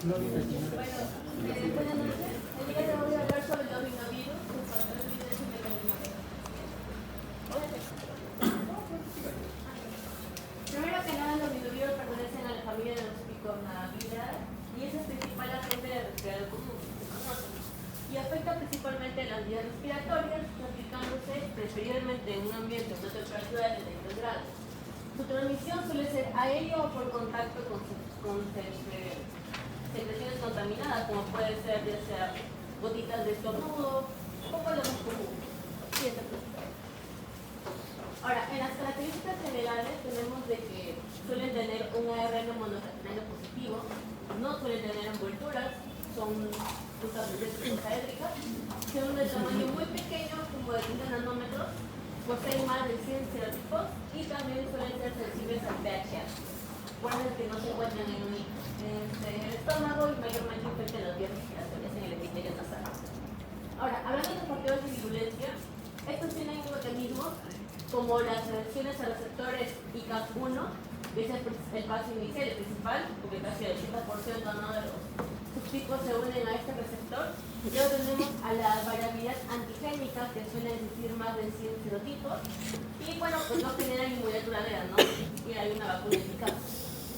Buenas noches. El día de hoy voy a hablar sobre los rinovirus, sus factores de y mecanismos. Primero que nada, los rinovirus pertenecen a la familia de los picornavidae y es el principal agente de resfriado común que conocen. Y afecta principalmente a las vías respiratorias, aplicándose preferiblemente en un ambiente de temperatura de 32 grados. Su transmisión suele ser aéreo o por contacto con secreciones contaminadas, como puede ser ya sea gotitas de estornudo o por lo más común. Ahora, en las características generales tenemos de que suelen tener un ARN mononucleótido positivo, no suelen tener envolturas, son sustancias exosaédricas, son de tamaño muy pequeño, como de 15 nanómetros, poseen más de 100 serotipos y también suelen ser sensibles al pH. Recuerden que no se encuentran en el estómago y mayormente infectan las vías respiratorias en el epitelio nasal. Ahora, hablando de factores de virulencia, estos tienen mecanismos como las reacciones a receptores ICAP1, que es el paso inicial, el principal, porque casi el 80% ¿no? de los subtipos se unen a este receptor. Luego tenemos a la variabilidad antigénica, que suelen existir más de 100 serotipos, y bueno, pues no generan inmunidad duradera, ¿no? Y hay una vacuna eficaz.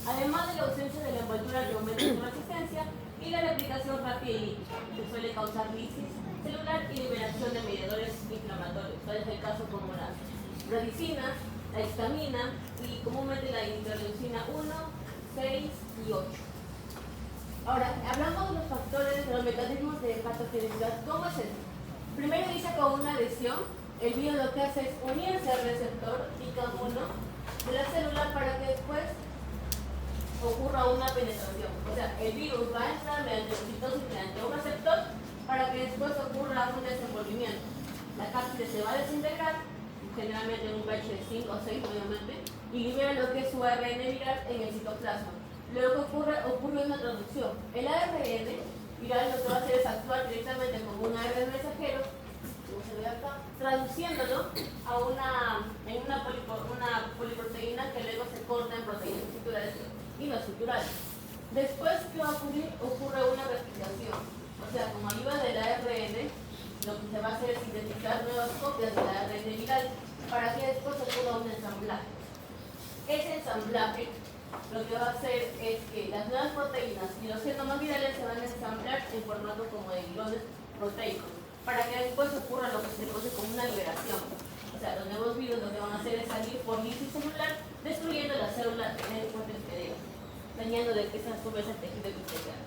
Además de la ausencia de la envoltura que aumenta su resistencia y la replicación rápida y líquida, que suele causar lisis celular y liberación de mediadores inflamatorios. Tal es el caso como la radicina, la histamina y comúnmente la interleucina 1, 6 y 8. Ahora, hablamos de los factores, de los mecanismos de patogenicidad. ¿Cómo es esto? Primero inicia con una lesión. El virus lo que hace es unirse al receptor ICAM1 de la célula para que después ocurra una penetración. O sea, el virus va a entrar mediante citosis mediante un receptor para que después ocurra un desenvolvimiento. La cápside se va a desintegrar, generalmente en un pH de 5 o 6 obviamente, y libera lo que es su ARN viral en el citoplasma. Luego ocurre una traducción. El ARN viral lo que va a hacer es actuar directamente como un ARN mensajero, como se ve acá, traduciéndolo a una poliproteína que luego se corta en proteínas estructurales y no estructurales. Después, ¿qué va a ocurrir? Ocurre una replicación. O sea, con ayuda del ARN, lo que se va a hacer es sintetizar nuevas copias del ARN viral para que después ocurra un ensamblaje. Ese ensamblaje lo que va a hacer es que las nuevas proteínas y los genomas virales se van a ensamblar en formato como de guiones proteicos, para que después ocurra lo que se conoce como una liberación. O sea, los nuevos virus lo que van a hacer es salir por lisis celular, destruyendo la célula en el propio epitelio, dañando de que esas subes el tejido epitelial.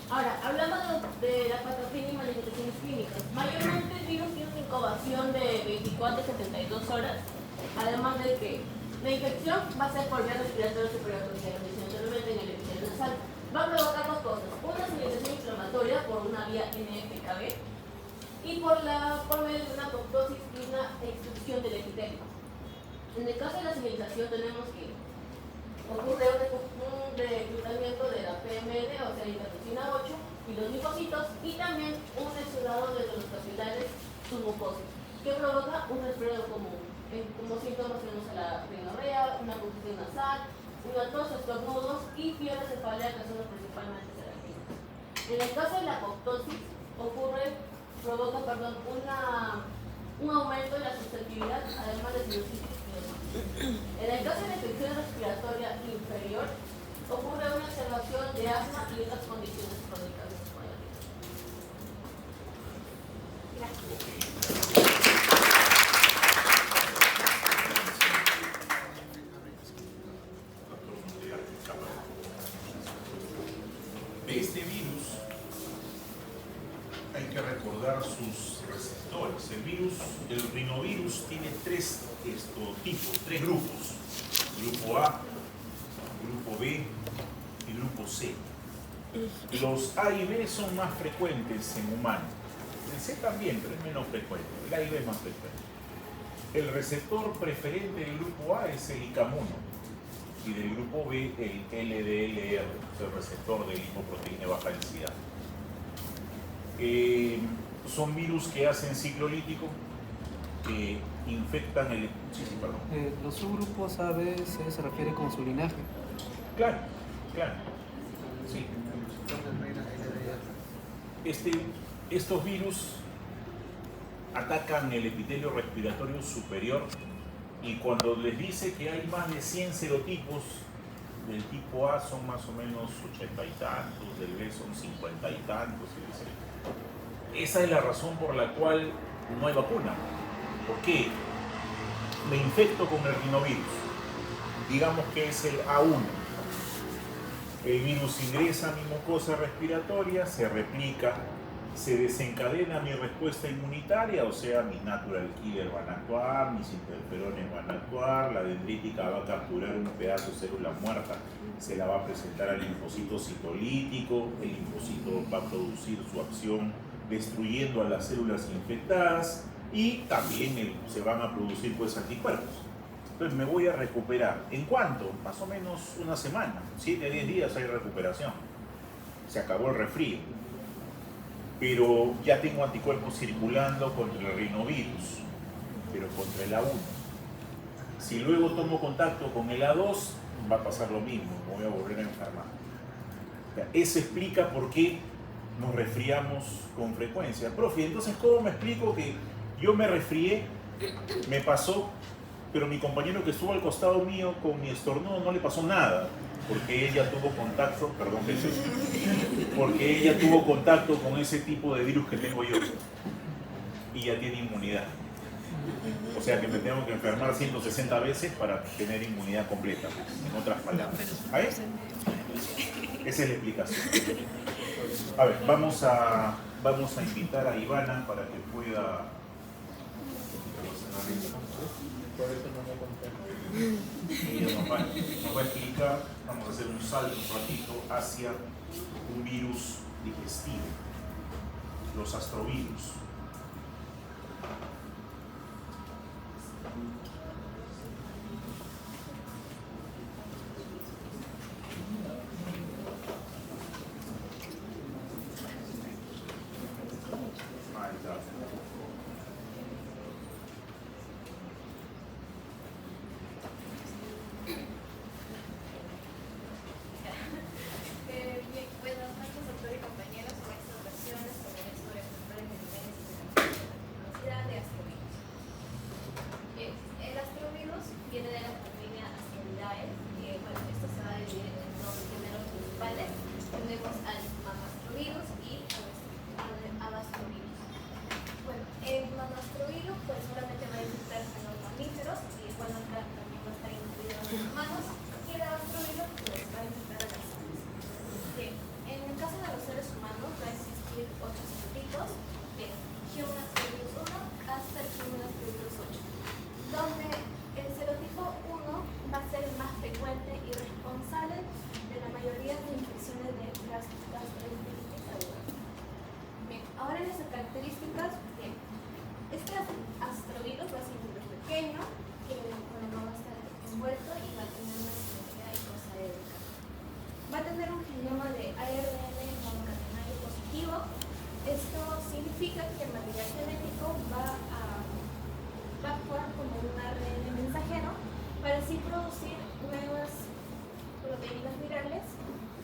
Ahora, hablando de la patogenia y manifestaciones clínicas, mayormente el virus tiene una incubación de 24 a 72 horas, además de que la infección va a ser por vía respiratoria superior, como ya lo mencioné anteriormente en el epitelio nasal. Va a provocar dos cosas: una señalización inflamatoria por una vía NF-κB y por medio de una apoptosis y una extrusión del epitelio. En el caso de la señalización tenemos que ocurre un reclutamiento de la PMN, o sea, la interleucina 8, y los linfocitos, y también un exudado de los capilares submucosos, que provoca un resfriado común. Como síntomas tenemos a la rinorrea, una congestión nasal, una tos, estornudos y fiebre cefalea, que son los principalmente serafines. En el caso de la apoptosis, provoca un aumento de la susceptibilidad, además de sinusitis. En el caso de la infección respiratoria inferior, ocurre una exacerbación de asma y otras condiciones crónicas. De este virus hay que recordar sus receptores. El rinovirus tiene tres tipos, tres grupos: grupo A, grupo B y grupo C. Los A y B son más frecuentes en humanos. El C también, pero es menos frecuente. El A y B es más frecuente. El receptor preferente del grupo A es el ICAM1 y del grupo B el LDLR, el receptor de lipoproteína de baja densidad. Son virus que hacen ciclo lítico, que infectan el... Los subgrupos A, B, C se refiere con su linaje. Claro, claro. Sí. Estos virus atacan el epitelio respiratorio superior y cuando les dice que hay más de 100 serotipos, del tipo A son más o menos 80 y tantos, del B son 50 y tantos, etc. Esa es la razón por la cual no hay vacuna. ¿Por qué? Me infecto con el rinovirus, digamos que es el A1. El virus ingresa a mi mucosa respiratoria, se replica, se desencadena mi respuesta inmunitaria, o sea, mis natural killer van a actuar, mis interferones van a actuar, la dendrítica va a capturar un pedazo de célula muerta, se la va a presentar al linfocito citolítico, el linfocito va a producir su acción destruyendo a las células infectadas y también se van a producir pues anticuerpos. Entonces me voy a recuperar. ¿En cuánto? Más o menos una semana, 7 a 10 días hay recuperación. Se acabó el resfrío. Pero ya tengo anticuerpos circulando contra el rinovirus, pero contra el A1. Si luego tomo contacto con el A2, va a pasar lo mismo, me voy a volver a enfermar. Eso explica por qué nos resfriamos con frecuencia. Profe, entonces, ¿cómo me explico que yo me resfrié, me pasó, pero mi compañero que estuvo al costado mío con mi estornudo no le pasó nada? Porque ella tuvo contacto, perdón Jesús, porque ella tuvo contacto con ese tipo de virus que tengo yo y ya tiene inmunidad. O sea que me tengo que enfermar 160 veces para tener inmunidad completa, en otras palabras. ¿Ahí? Esa es la explicación. A ver, vamos a invitar a Ivana para que pueda... Ella nos va a explicar, vamos a hacer un salto un ratito hacia un virus digestivo, los astrovirus. Ahí está. Buenas noches, doctor y compañeros. En esta ocasión les hablaré sobre factores de velocidad de astrovirus. El astrovirus viene de la familia Astroridae. Esto se va a dividir en dos géneros principales. Tenemos al mammastrovirus y al abastrovirus. Bueno, el mammastrovirus pues solamente va a infectar a los mamíferos y también va a estar incluido en los humanos. Y el abastrovirus pues va a infectar a las aves. Bien, en el caso de los seres humanos va a existir 8 serotipos, bien, Human Astrovirus 1 hasta el Human Astrovirus 8, donde el serotipo 1 va a ser el más frecuente y responsable de la mayoría de infecciones de gastroenteritis aguda. Bien, ahora en las características, bien, este astrovirus va a ser un virus pequeño, que no va a estar envuelto y va a tener una simetría icosaédrica. Va a tener un genoma de ARN monocatenario positivo. Esto significa que el material genético va a actuar como un ARN mensajero para así producir nuevas proteínas virales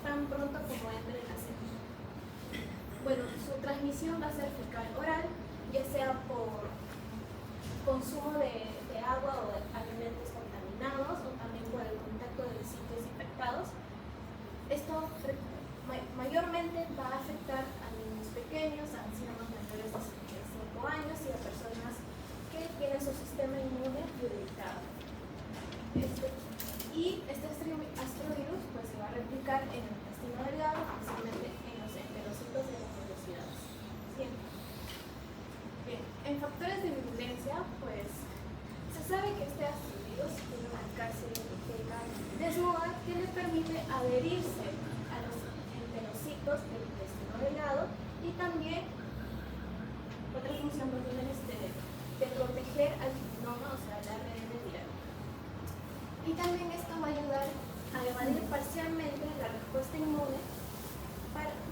tan pronto como entre en la célula. Bueno, su transmisión va a ser fecal oral, ya sea por consumo de agua o de alimentos contaminados o también por el contacto de sitios infectados. Esto mayormente va a afectar a niños pequeños, a ancianos mayores de 65 años y a personas que tienen su sistema inmune debilitado. Y este astrovirus pues, se va a replicar en el intestino delgado, especialmente en los enterocitos de las vellosidades. Bien, en factores de virulencia, pues se sabe que este astrovirus tiene una cárcel desnuda que le permite adherirse a los enterocitos del intestino delgado y también otra función va a tener de proteger al genoma, o sea, al ARN viral. Y también esto va a ayudar a evadir parcialmente la respuesta inmune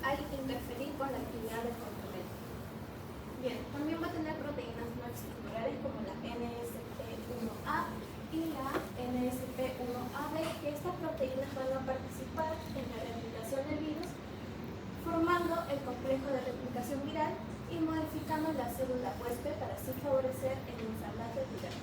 al interferir con la actividad del complemento. Bien, también va a tener proteínas no estructurales como la NSP1A y la NSP1AB, que esta proteína proteínas van a participar en la replicación del virus, formando el complejo de replicación viral y modificando la célula huésped para así favorecer el ensamblaje viral.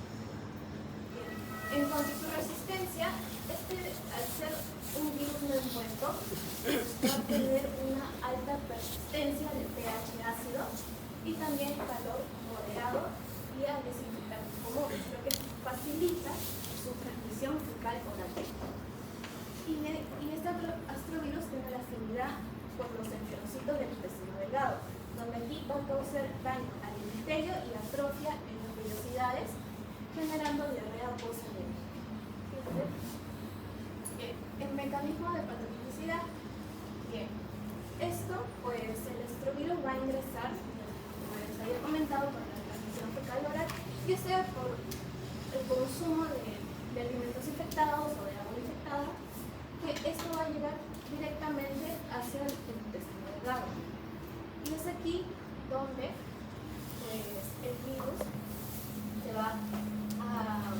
Bien. En cuanto a su resistencia, al ser un virus no envuelto, va a tener una alta persistencia de pH ácido y también calor moderado y a desinfectantes comunes, lo que facilita su transmisión fecal oral. Y este astrovirus tiene la afinidad por los enterocitos del intestino delgado, donde aquí va a causar daño al epitelio y atrofia en las vellosidades, generando diarrea post-anémica. El mecanismo de patogenicidad. Bien, esto, pues el astrovirus va a ingresar, como les había comentado, por la transmisión fecal oral, ya sea por el consumo de alimentos infectados o de agua infectada, que esto va a llegar directamente hacia el intestino delgado. Y es aquí donde pues, el virus se va a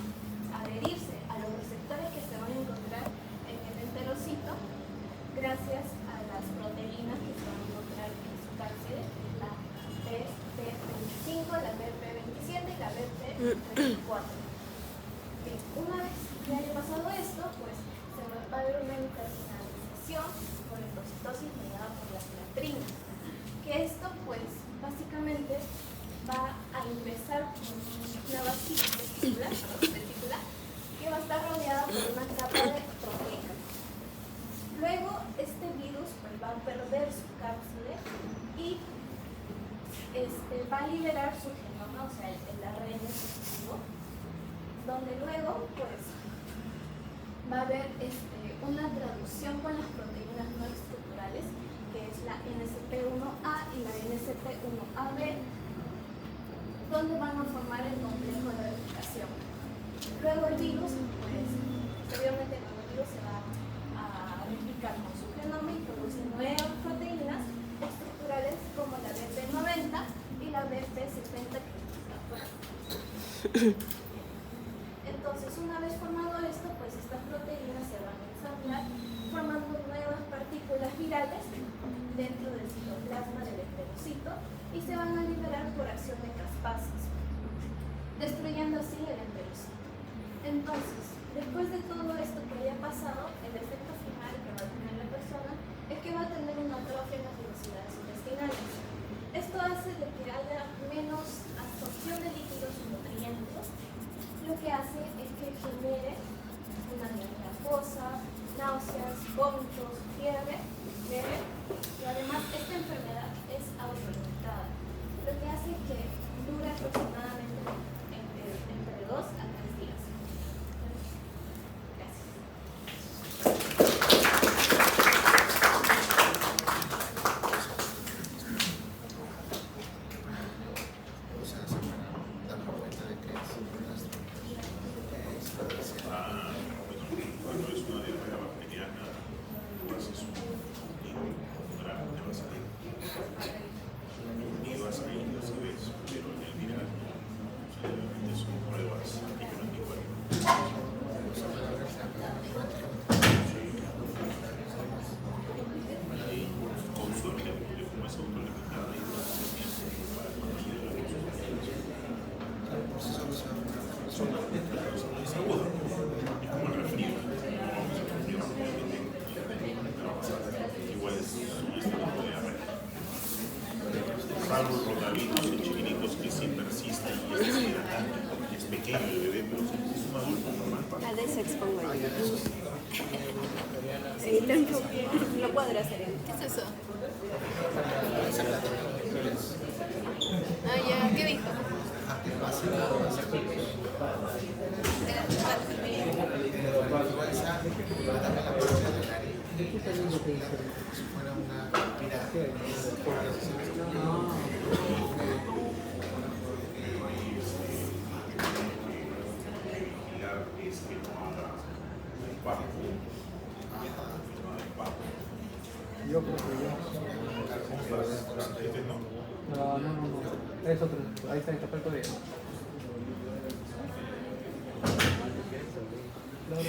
adherirse a los receptores que se van a encontrar en el enterocito gracias a las proteínas que se van a encontrar en su cápside, la BP25, la BP27 y la BP34. Bien, una vez que haya pasado esto, pues se va a haber una internalización por enterocitosis mediada por las latrinas, que esto pues básicamente va a ingresar con una vesícula que va a estar rodeada por una capa de proteína. Luego este virus pues, va a perder su cápside y va a liberar su genoma, o sea el ARN positivo, donde luego pues va a haber una traducción con las proteínas no estructurales, que es la NSP1A y la NSP1AB, donde van a formar el complejo de replicación. Luego el virus, pues, posteriormente el virus se va a replicar con su genoma y produce nuevas proteínas estructurales como la BP90 y la BP70 que está afuera. Entonces, una vez formado esto, pues estas proteínas se van a ensamblar formando nuevas partículas virales dentro del citoplasma del enterocito y se van a liberar por acción de caspases, destruyendo así el enterocito. Entonces, después de todo esto que haya pasado, el efecto final que va a tener la persona es que va a tener una atrofia en las velocidades intestinales. Esto hace de que haya menos absorción de líquidos y nutrientes, lo que hace es que genere una diarrea acuosa, náuseas, vómitos, fiebre leve, y además esta enfermedad es autolimitada, lo que hace que dure aproximadamente entre 2 a 3 días. Cuando es una diarrea bacteriana, tú haces un grano de vaselina y vas ahí y así ves, pero en el viral generalmente son pruebas anticuerpos. Y con suerte, porque como es autolimitada y no hace tiempo para cuando llegue la consulta, es aguda. Es como el resfrío. Igual es un estilo de diarrea. Salvo el rotavirus en chiquititos que sí persiste y es deshidratante, porque es pequeño el bebé, pero si es un adulto normal pasa. A veces expongo yo. Sí, lo cuadra hacer. ¿Qué es eso? Ah, ya, ¿qué dijo? Es que no haga el papo. Yo creo que Este no. no. Es otro. Ahí está el código. Claro.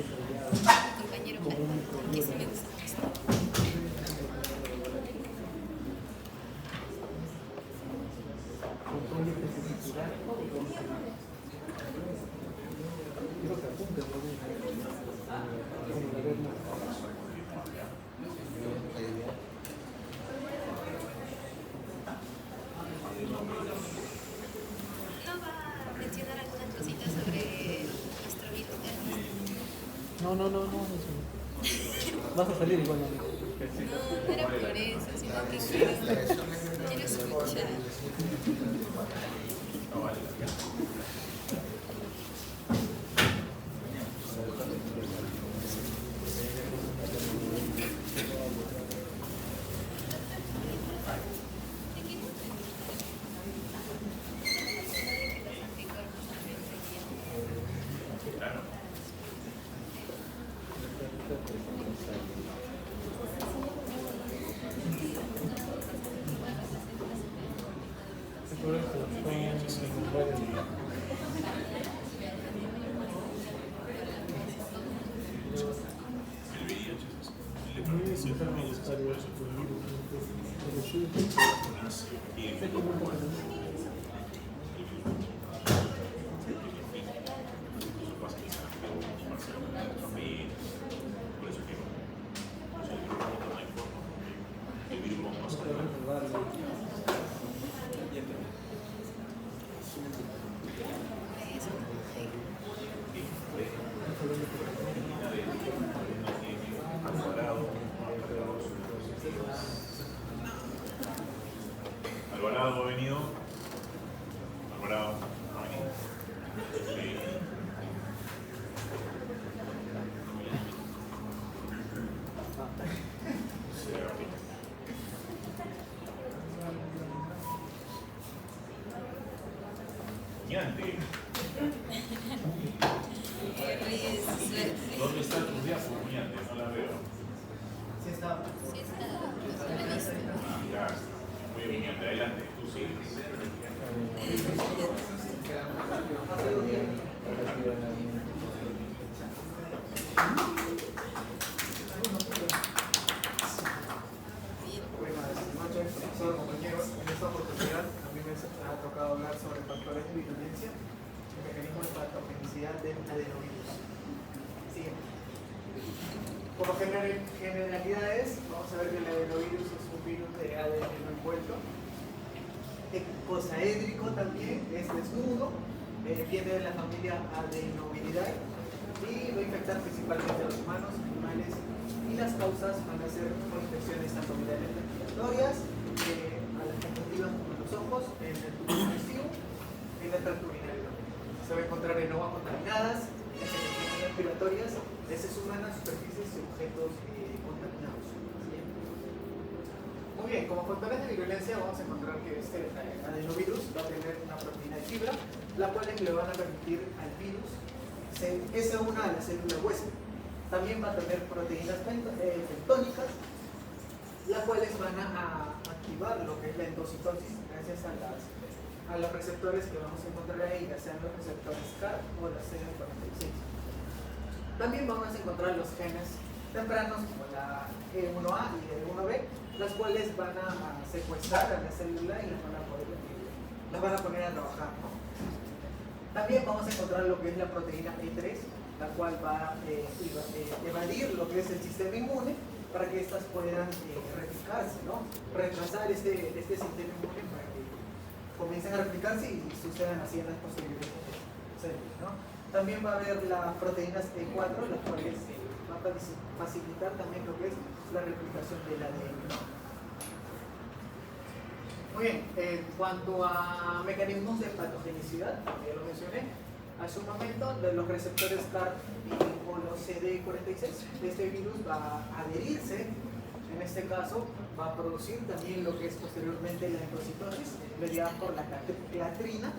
compañero falta, que sí me gusta. Control de especificidad. Quiero que apunten, ¿no? Como la verla. ¿No va a mencionar algunas cositas sobre nuestro virus? No, eso. Vas a salir igual, ¿no? No era por eso, sino que quiero escuchar. Por eso, son varios. El VIH le pertenece también a ese por eso el virus no pasa Alvarado ha venido. Alvarado ha venido. Ñante. ¿Dónde está tu diáfo, Ñante? No la veo. Sí está. Sí, está en la lista. Ya, muy bien, Ñante, adelante, tú sigues. Buenas noches, profesor, compañeros. En esta oportunidad a mí me ha tocado hablar sobre factores de virulencia y mecanismos de patogenicidad del adenovirus. Siguiente. Como generalidades, vamos a ver que el adenovirus es un virus de ADN no envuelto. Ecosaédrico también, es desnudo, viene de la familia Adenoviridae y va a infectar principalmente a los humanos, animales, y las causas van a ser infecciones tanto virales respiratorias, a las conjuntivas como los ojos, en el tubo digestivo y en el tracto urinario también. Se va a encontrar en aguas contaminadas, en secreciones respiratorias, heces humanas, superficies y objetos contaminados. Muy bien, como factores de virulencia vamos a encontrar que este adenovirus va a tener una proteína de fibra, la cual le van a permitir al virus que se una a la célula huésped. También va a tener proteínas pentónicas, las cuales van a activar lo que es la endocitosis gracias a los receptores que vamos a encontrar ahí, ya sean los receptores CAR o la CD46. También vamos a encontrar los genes tempranos como la E1A y E1B, las cuales van a secuestrar a la célula y las van a poner a trabajar, ¿no? También vamos a encontrar lo que es la proteína E3, la cual va a evadir lo que es el sistema inmune para que éstas puedan replicarse, ¿no? Retrasar este sistema inmune para que comiencen a replicarse y sucedan así en las posteriores células, ¿no? También va a haber las proteínas E4, las cuales van a facilitar también lo que es la replicación del ADN, ¿no? Muy bien, en cuanto a mecanismos de patogenicidad, como ya lo mencioné, hace un momento, de los receptores CAR o los CD46, este virus va a adherirse, en este caso va a producir también lo que es posteriormente la endocitosis, mediada por la clatrina,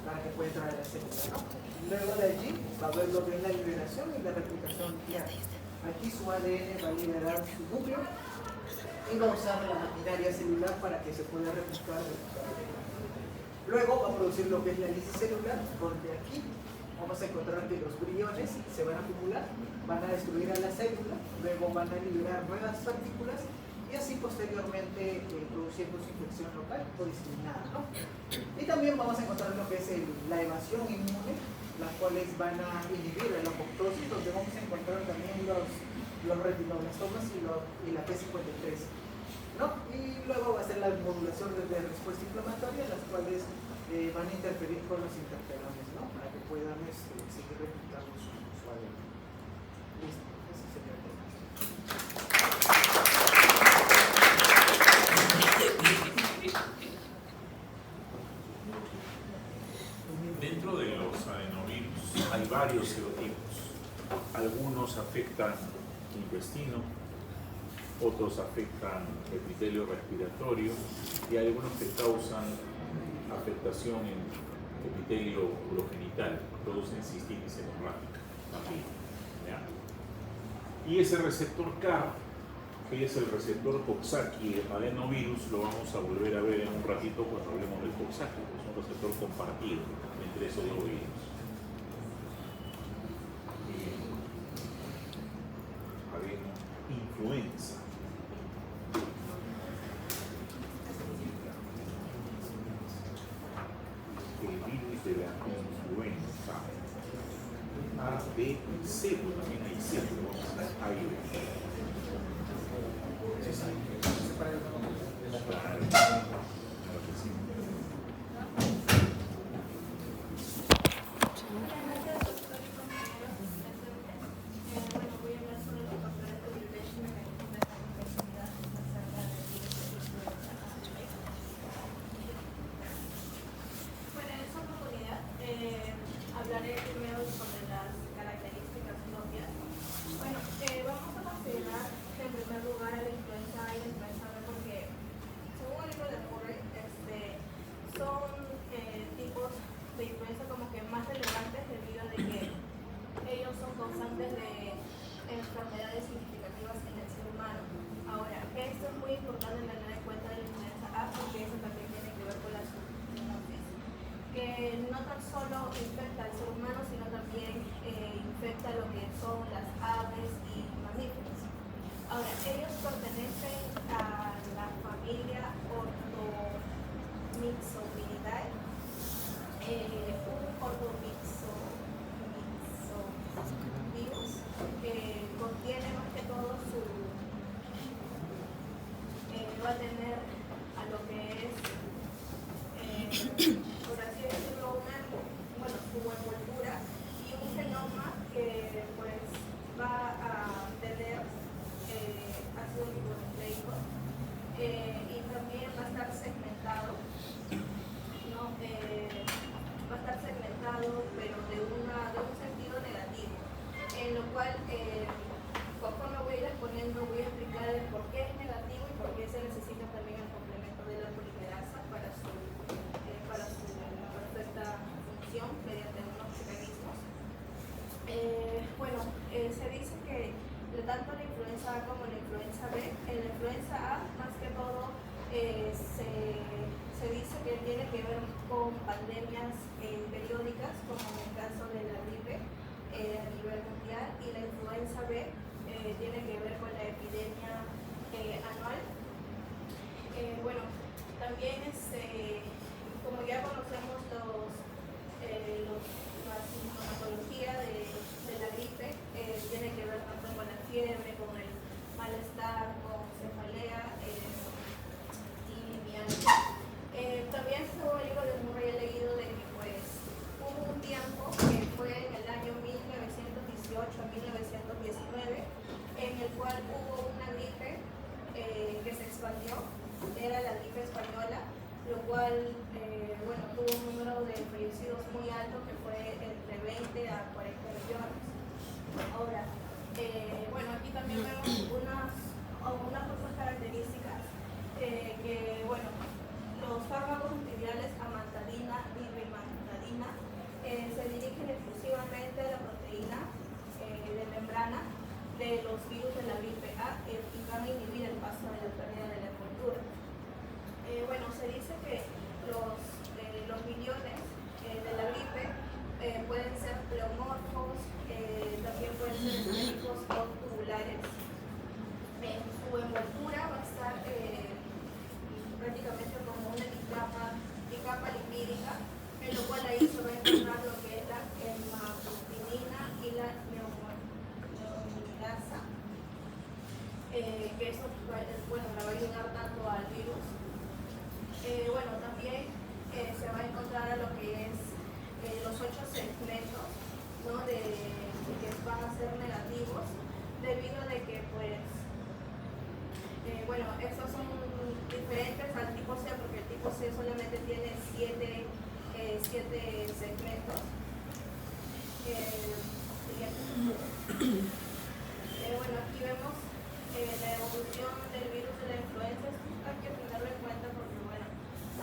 para que pueda entrar a la célula, ¿no? Luego de allí va a haber lo que es la liberación y la replicación diaria. Aquí su ADN va a liberar su núcleo y va a usar la maquinaria celular para que se pueda replicar. Luego va a producir lo que es la lisis celular, donde aquí vamos a encontrar que los briones se van a acumular, van a destruir a la célula, luego van a liberar nuevas partículas y así posteriormente produciendo su infección local o diseminada, ¿no? Y también vamos a encontrar lo que es la evasión inmune, las cuales van a inhibir la apoptosis, donde vamos a encontrar también los retinoblastomas y la P53, ¿no? Y luego va a ser la modulación de respuesta inflamatoria, las cuales van a interferir con los interferones, ¿no? Para que puedan seguir replicando su ADN. Listo, ese sería el tema. Dentro de los adenovirus hay varios serotipos. Algunos afectan intestino, otros afectan epitelio respiratorio y algunos que causan afectación en epitelio urogenital, producen cistitis hemorrágica también, ¿ya? Y ese receptor CAR, que es el receptor Coxsackie del adenovirus, lo vamos a volver a ver en un ratito cuando hablemos del Coxsackie, que es un receptor compartido entre esos dos virus. Influenza. El virus de la influenza. A, B y C, también hay C, A y B. Claro, claro que sí. Hablaré primero sobre las características propias. Bueno, vamos a considerar en primer lugar a la influenza A y la influenza B porque, según el libro de Murray, son tipos de influenza como que más relevantes debido a de que ellos son causantes de enfermedades significativas en el ser humano. Ahora, esto es muy importante tener en cuenta de la influenza A porque eso también tiene que ver con la zoonosis, que no tan solo infecta al ser humano, sino también infecta lo que son las aves y mamíferos. Ahora, ellos pertenecen a la familia Orthomyxomylidae, un orthomyxovirus que contiene más que todo va a tener a lo que es por así decirlo, su envoltura y un genoma que pues va a tener ácido ribonucleico y también va a estar segmentado, ¿no? Va a estar segmentado pero de un sentido negativo, en lo cual conforme voy a ir exponiendo voy a explicar el por qué es negativo y por qué se necesita también el complemento de la polimerasa para su perfecta función mediante unos mecanismos. Se dice que tanto la influenza A como la influenza B, en la influenza A más que todo se dice que tiene que ver con pandemias periódicas, como en el caso de la gripe a nivel mundial, y la influenza B tiene que ver con la epidemia anual. También como ya conocemos la sintomatología de la gripe, tiene que ver tanto con la fiebre, con el malestar, con cefalea y mialgia. También según el libro de Murray he leído de que pues hubo un tiempo que fue en el año 1918 a 1919 en el cual hubo una gripe que se expandió, era la gripe española, lo cual ahí se va a encontrar lo que es la hemaglutinina y la neomirasa, que eso bueno, la va a ayudar tanto al virus. Bueno, también se va a encontrar lo que es los 8 segmentos, ¿no? que van a ser negativos, debido a de que pues bueno, estos son diferentes al tipo C, porque el tipo C solamente tiene 7 segmentos. Bueno, aquí vemos la evolución del virus de la influenza. Esto hay que tenerlo en cuenta porque, bueno,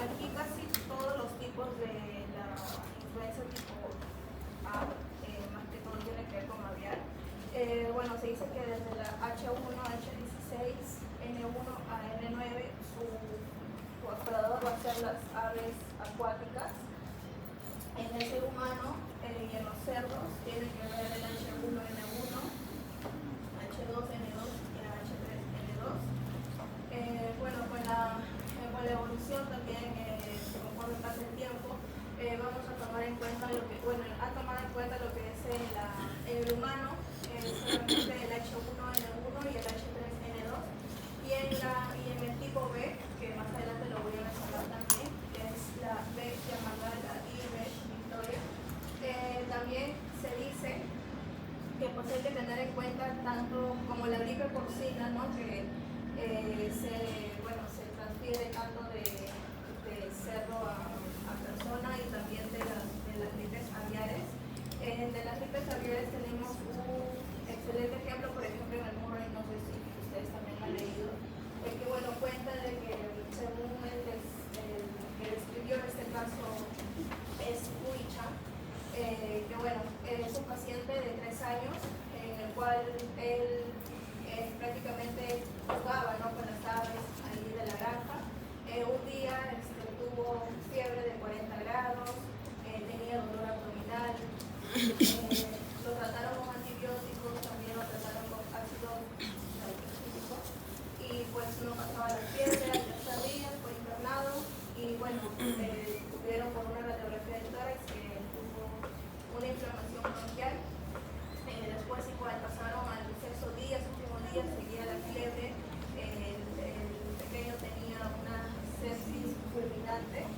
aquí casi todos los tipos de la influenza tipo A, más que todo tiene que ver con aviar. Bueno, se dice que desde la H1, H16, N1 a N9, su hospedador va a ser las aves acuáticas. En el ser humano y en los cerdos tiene que ver el H1N1, H2N2 y la H3N2. Bueno, con la evolución también, conforme pasa el tiempo, vamos a tomar en cuenta lo que, bueno, a tomar en cuenta lo que es en el humano, solamente el H1N1 y el H3N2, y en el tipo B, que más adelante lo voy a mencionar también, que es la B llamada la IB Victoria. También se dice que pues hay que tener en cuenta tanto como la gripe porcina, ¿no? Que se transfiere tanto de cerdo a persona, y también de las gripes aviares. De las gripes aviares tenemos un excelente ejemplo, por ejemplo, en el Murray, no sé si ustedes también han leído, que bueno, cuenta de que según el que describió este caso es Huicha, que bueno, es un paciente de 3 años, en el cual él prácticamente jugaba, ¿no?, con las aves ahí de la granja. Un día tuvo fiebre de 40 grados, tenía dolor abdominal, lo trataron con antibióticos, también lo trataron con ácido salicílico, y pues no pasaba la fiebre. Al tercer día fue internado y bueno, tuvieron por una radiografía del tórax que tuvo una inflamación bronquial. Después igual pasaron al sexto día, último día, seguía la fiebre, el pequeño tenía una sepsis fulminante,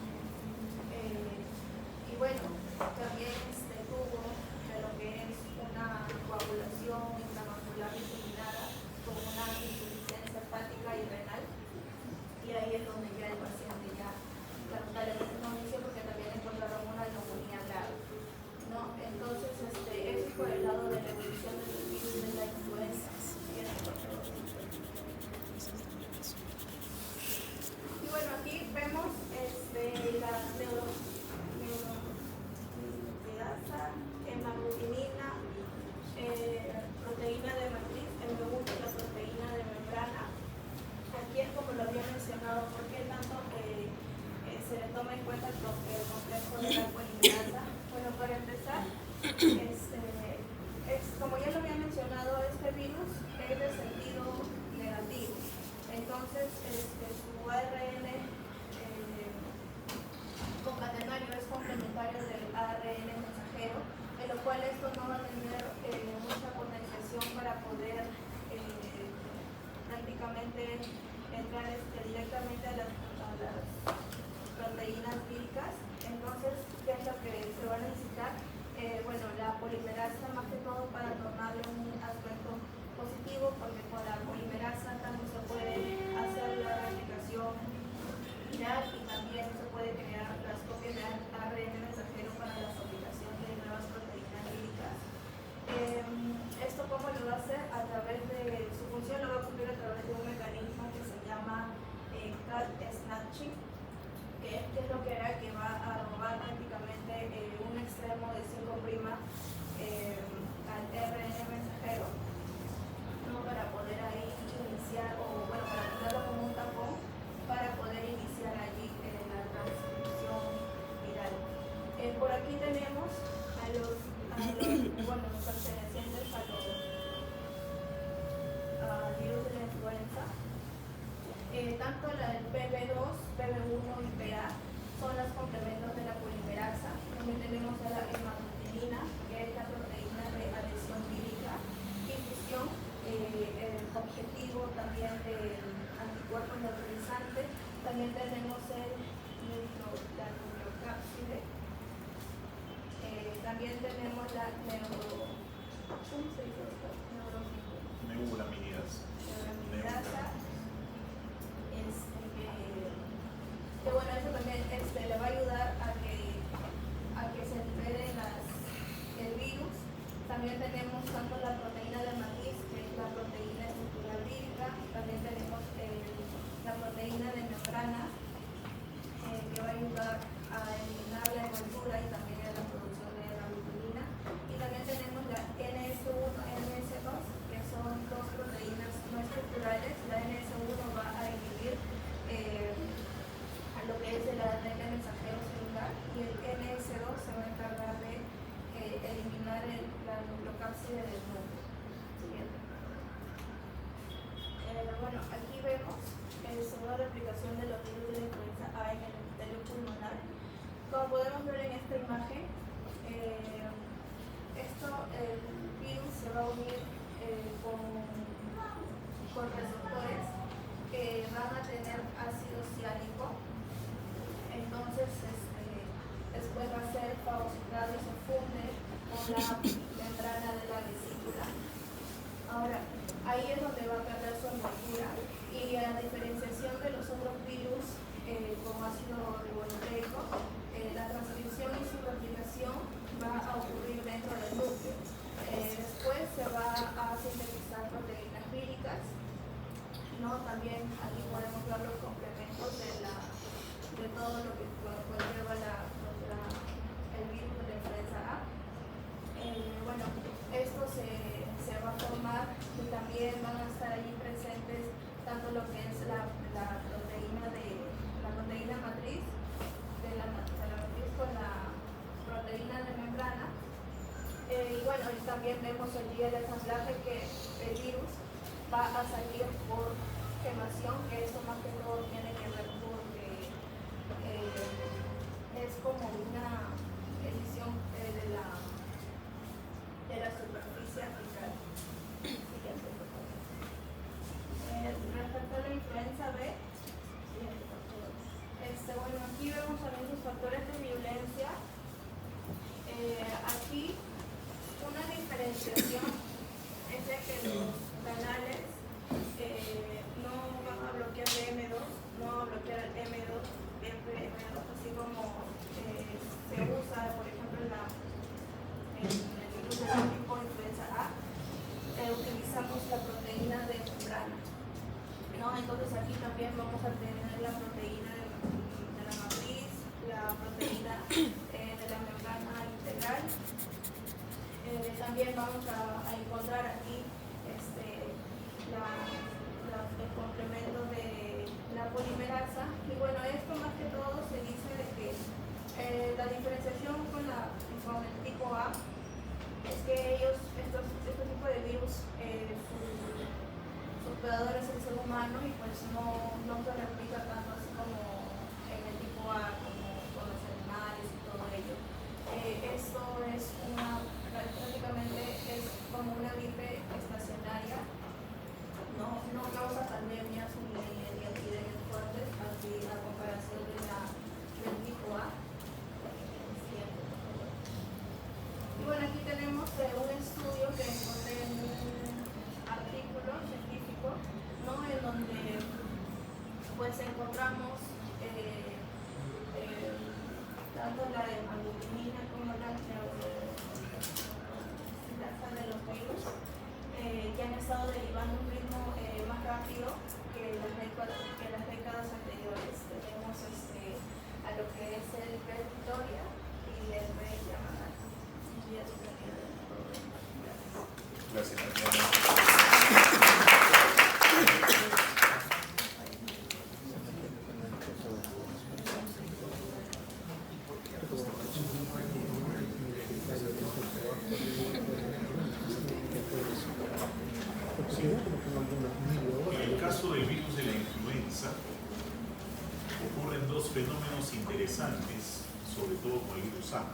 y bueno, también tuvo lo que es una coagulación intramuscular diseminada con una insuficiencia hepática y renal, y ahí es donde ya el paciente ya lamentablemente no inició, porque también encontraron una neumonía grave, ¿no? Entonces, eso es por el lado de la evolución del virus de la influenza. Y bueno, aquí vemos la neomirasa, hemaglutinina, proteína de matriz, M1, la proteína de membrana. Aquí es como lo había mencionado, porque tanto se le toma en cuenta el complejo de la polimerasa. Bueno, para empezar, como ya lo había mencionado, este virus es de sentido negativo. Entonces, su ARN concatenario es complementario del ARN mensajero, en lo cual esto no va a tener mucha potenciación para poder prácticamente entrar directamente a las proteínas víricas. Entonces, ¿qué es lo que se va a necesitar? Bueno, la polimerasa, más que todo para tornarle un aspecto positivo, porque con la polimerasa tanto se puede hacer la replicación viral y también se puede crear las copias de ARN mensajero para la fabricación de nuevas proteínas víricas. Esto cómo lo va a hacer, a través de su función, lo va a cumplir a través de un mecanismo que se llama cat-snatching, que es lo que hará, que va a robar prácticamente un extremo de 5' al RN mensajero, ¿no?, para poder ahí iniciar, o bueno, para tenerlo como un tapón, para poder iniciar allí la transcripción viral. Por aquí tenemos a los pertenecientes al virus de la influenza. Tanto el PB2, PB1 y PA son los complementos de la polimerasa, en También tenemos a la hemaglutinina, que es la proteína de adhesión vírica y fusión, el objetivo también del anticuerpo neutralizante. También tenemos la nucleocápside. También tenemos la Neuraminidasa. Que bueno, eso también le va a ayudar a que se libere el virus. También tenemos tanto la proteína de matriz, que es la proteína estructural vírica. También tenemos la proteína de membrana, que va a ayudar a eliminar la envoltura y también a la producción de la glutamina. Y también tenemos la NS1 y NS2, que son dos proteínas no estructurales. La NS1 va a inhibir a lo que es el ADN mensajero celular, y el NS2 se va a encargar de eliminar la nucleocápside del núcleo. Siguiente. Bueno, aquí vemos sobre la replicación de los virus de la influenza A en el epitelio pulmonar. Como podemos ver en esta imagen, el virus se va a unir con receptores que van a tener ácido ciánico. Entonces, después va a ser fagocitado y se funde con la membrana de la vesícula. Ahora, ahí es donde va a perder su envoltura, y a diferenciación de los otros virus como ácido ribonucleico, la transcripción y su replicación va a ocurrir dentro del núcleo. Después se va a sintetizar proteínas víricas, ¿no? También aquí podemos ver los complementos de todo lo que conlleva el virus de la influenza A. Bueno, esto se va a formar, y también van a estar allí presentes tanto lo que es la proteína matriz de la matriz con la proteína de membrana. Y bueno, y también vemos el día del ensamblaje que el virus va a salir por quemación, que esto más que todo tiene que ver porque es como una edición de la superficie apical. Siguiente, por favor. Respecto a la influenza B, bueno, aquí vemos también sus factores de violencia. Aquí una diferenciación es de que los canales no van a bloquear el M2, no van a bloquear el M2, así como se usa, por ejemplo, en el virus del tipo influenza A, utilizamos la proteína de membrana, ¿no? Entonces aquí también vamos a tener la proteína de la matriz, la proteína de la membrana integral. También vamos a encontrar aquí el complemento de la polimerasa. Y bueno, esto más que todo se dice de que la diferenciación con el tipo A es que este tipo de virus, su hospedador es el ser humano, y pues no se replica tanto así como en el tipo A, como con los animales y todo ello. Esto es prácticamente es como una gripe estacionaria, no causa pandemias ni epidemias fuertes, así a comparación del tipo A. Y bueno, aquí tenemos un estudio que encontré en un artículo científico, ¿no? En donde pues encontramos tanto la hemaglutinina como la neuraminidasa de los virus que han estado derivando a un ritmo más rápido que las décadas anteriores. Tenemos a lo que es el B Victoria y el B Yamada. Y eso sería de todo. Gracias, En el caso del virus de la influenza, ocurren dos fenómenos interesantes, sobre todo con el virus A.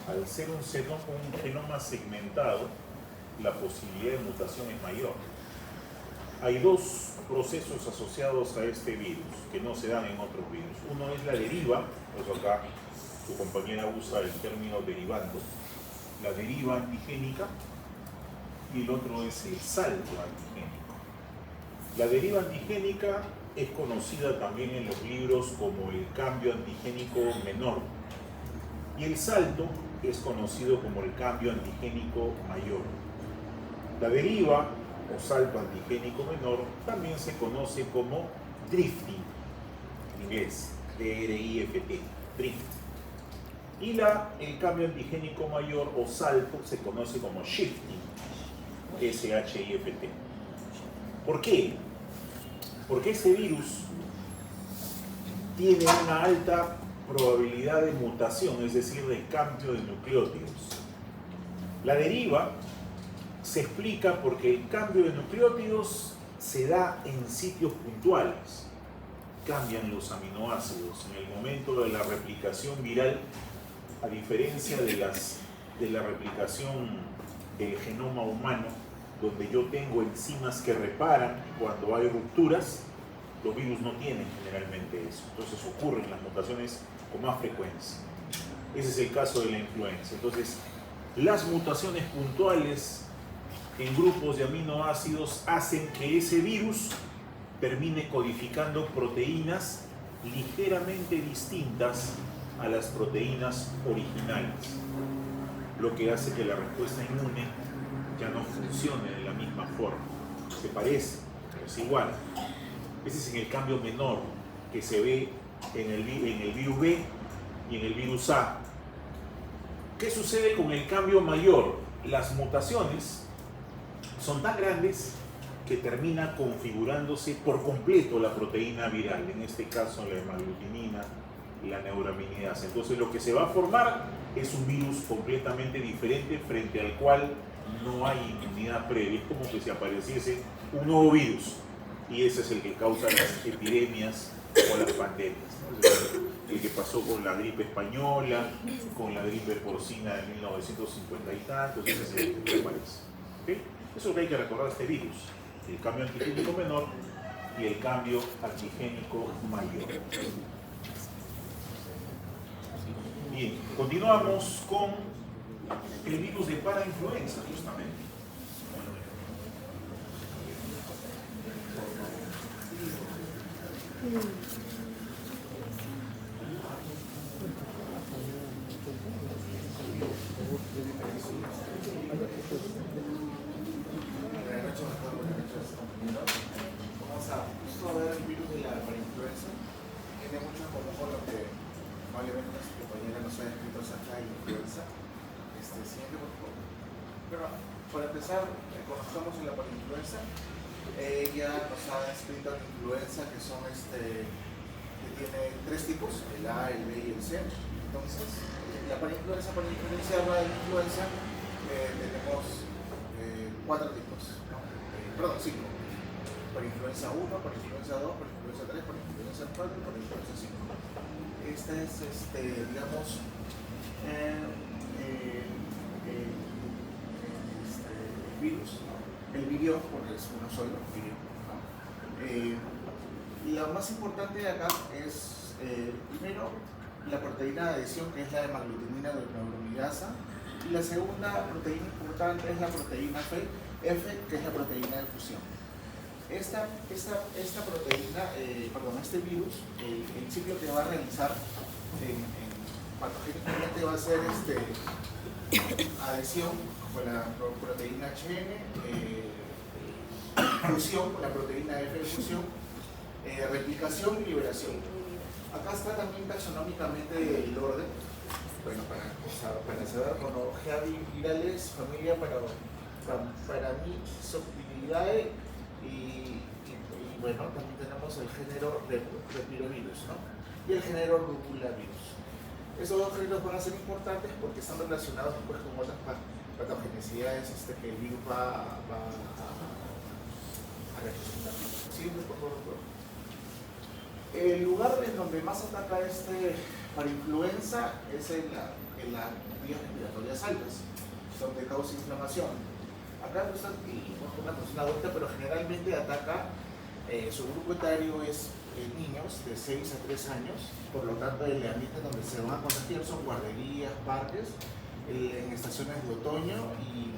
Al ser un genoma segmentado, la posibilidad de mutación es mayor. Hay dos procesos asociados a este virus que no se dan en otros virus. Uno es la deriva, por eso acá tu compañera usa el término derivando, la deriva antigénica, y el otro es el salto antigénico. La deriva antigénica es conocida también en los libros como el cambio antigénico menor, y el salto es conocido como el cambio antigénico mayor. La deriva o salto antigénico menor también se conoce como drifting, en inglés, D-R-I-F-T, drift. Y el cambio antigénico mayor o salto se conoce como shifting, S-H-I-F-T. ¿Por qué? Porque este virus tiene una alta probabilidad de mutación, es decir, de cambio de nucleótidos. La deriva se explica porque el cambio de nucleótidos se da en sitios puntuales. Cambian los aminoácidos en el momento de la replicación viral, a diferencia de la replicación del genoma humano, donde yo tengo enzimas que reparan cuando hay rupturas. Los virus no tienen generalmente eso, entonces ocurren las mutaciones con más frecuencia. Ese es el caso de la influenza. Entonces, las mutaciones puntuales en grupos de aminoácidos hacen que ese virus termine codificando proteínas ligeramente distintas a las proteínas originales, lo que hace que la respuesta inmune ya no funcione de la misma forma. Se parece, pero es igual. Ese es en el cambio menor que se ve en el virus B y en el virus A. ¿Qué sucede con el cambio mayor? Las mutaciones son tan grandes que termina configurándose por completo la proteína viral, en este caso la hemaglutinina y la neuraminidasa. Entonces lo que se va a formar es un virus completamente diferente frente al cual no hay inmunidad previa. Es como que si apareciese un nuevo virus, y ese es el que causa las epidemias o las pandemias, ¿no? El que pasó con la gripe española, con la gripe porcina de 1950 y tantos, ese es el que aparece. ¿Okay? Eso es lo que hay que recordar de este virus: el cambio antigénico menor y el cambio antigénico mayor. Bien, continuamos con el virus de parainfluenza, justamente. Vamos a ver el virus de la parainfluenza. Tiene mucho en común con lo que probablemente nuestra compañera nos haya escrito acerca de la influenza. Siguiente, por favor. Pero para empezar, conozcamos en la parainfluenza. Ella nos ha escrito la influenza, que son que tiene tres tipos: el A, el B y el C. Entonces, la parainfluenza, para diferenciar la influenza, tenemos cuatro tipos, ¿no? Perdón, cinco. Parainfluenza 1, parainfluenza 2, parainfluenza 3, parainfluenza 4 y parainfluenza 5. Este es, digamos, virus, el virión, porque es uno solo, virión, ¿no? Lo más importante de acá es, primero, la proteína de adhesión, que es la hemaglutinina de neuraminidasa, y la segunda proteína importante es la proteína F, que es la proteína de fusión. Esta proteína, este virus, el ciclo que va a realizar patogénicamente va a ser adhesión con la proteína HN, fusión con la proteína F de fusión, replicación y liberación. Acá está también taxonómicamente el orden, bueno, para saber cronología virales, familia para mí, subfamiliae, y bueno, también tenemos el género repirovirus, ¿no? Y el género rubulavirus. Esos dos géneros van a ser importantes porque están relacionados después con otras patogenicidades que el virus va a representar. ¿Sí? Por favor. El lugar en donde más ataca este Para influenza es en las vías respiratorias altas, donde causa inflamación. Acá no está, y es una vuelta, pero generalmente ataca, su grupo etario es niños de 6 a 3 años, por lo tanto el ambiente donde se van a contagiar son guarderías, parques, en estaciones de otoño y,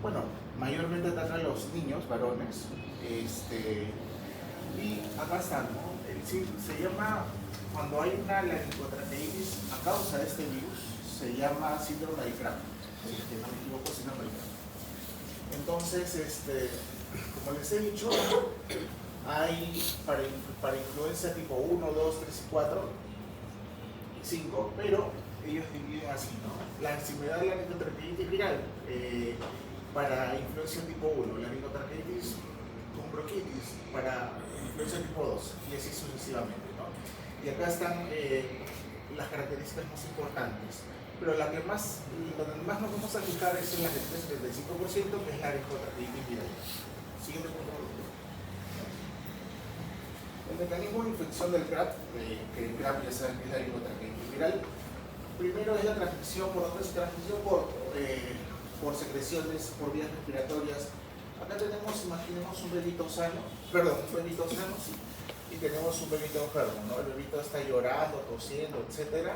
bueno, mayormente ataca a los niños, varones, y acá está, ¿no? Se llama, cuando hay una laringotraqueitis a causa de este virus, se llama síndrome de Kraft, si no me equivoco, síndrome de Kraft. Entonces, como les he dicho, hay para influenza tipo 1, 2, 3, 4 y 5, pero ellos dividen así, ¿no? Si me da la laringotraqueitis viral, para influenza tipo 1, laringotraqueitis con bronquitis para influenza tipo 2 y así sucesivamente, ¿no? Y acá están las características más importantes, pero donde más nos vamos a fijar es en la del 75%, que es la laringotraqueitis viral. Siguiente punto. El mecanismo de infección del CRAP, que el CRAP ya saben que es la laringotraqueitis viral, primero es la transmisión, ¿por dónde se transmisión? Por secreciones, por vías respiratorias. Acá tenemos, imaginemos un bebito sano, sí, y tenemos un bebito enfermo, ¿no? El bebito está llorando, tosiendo, etc.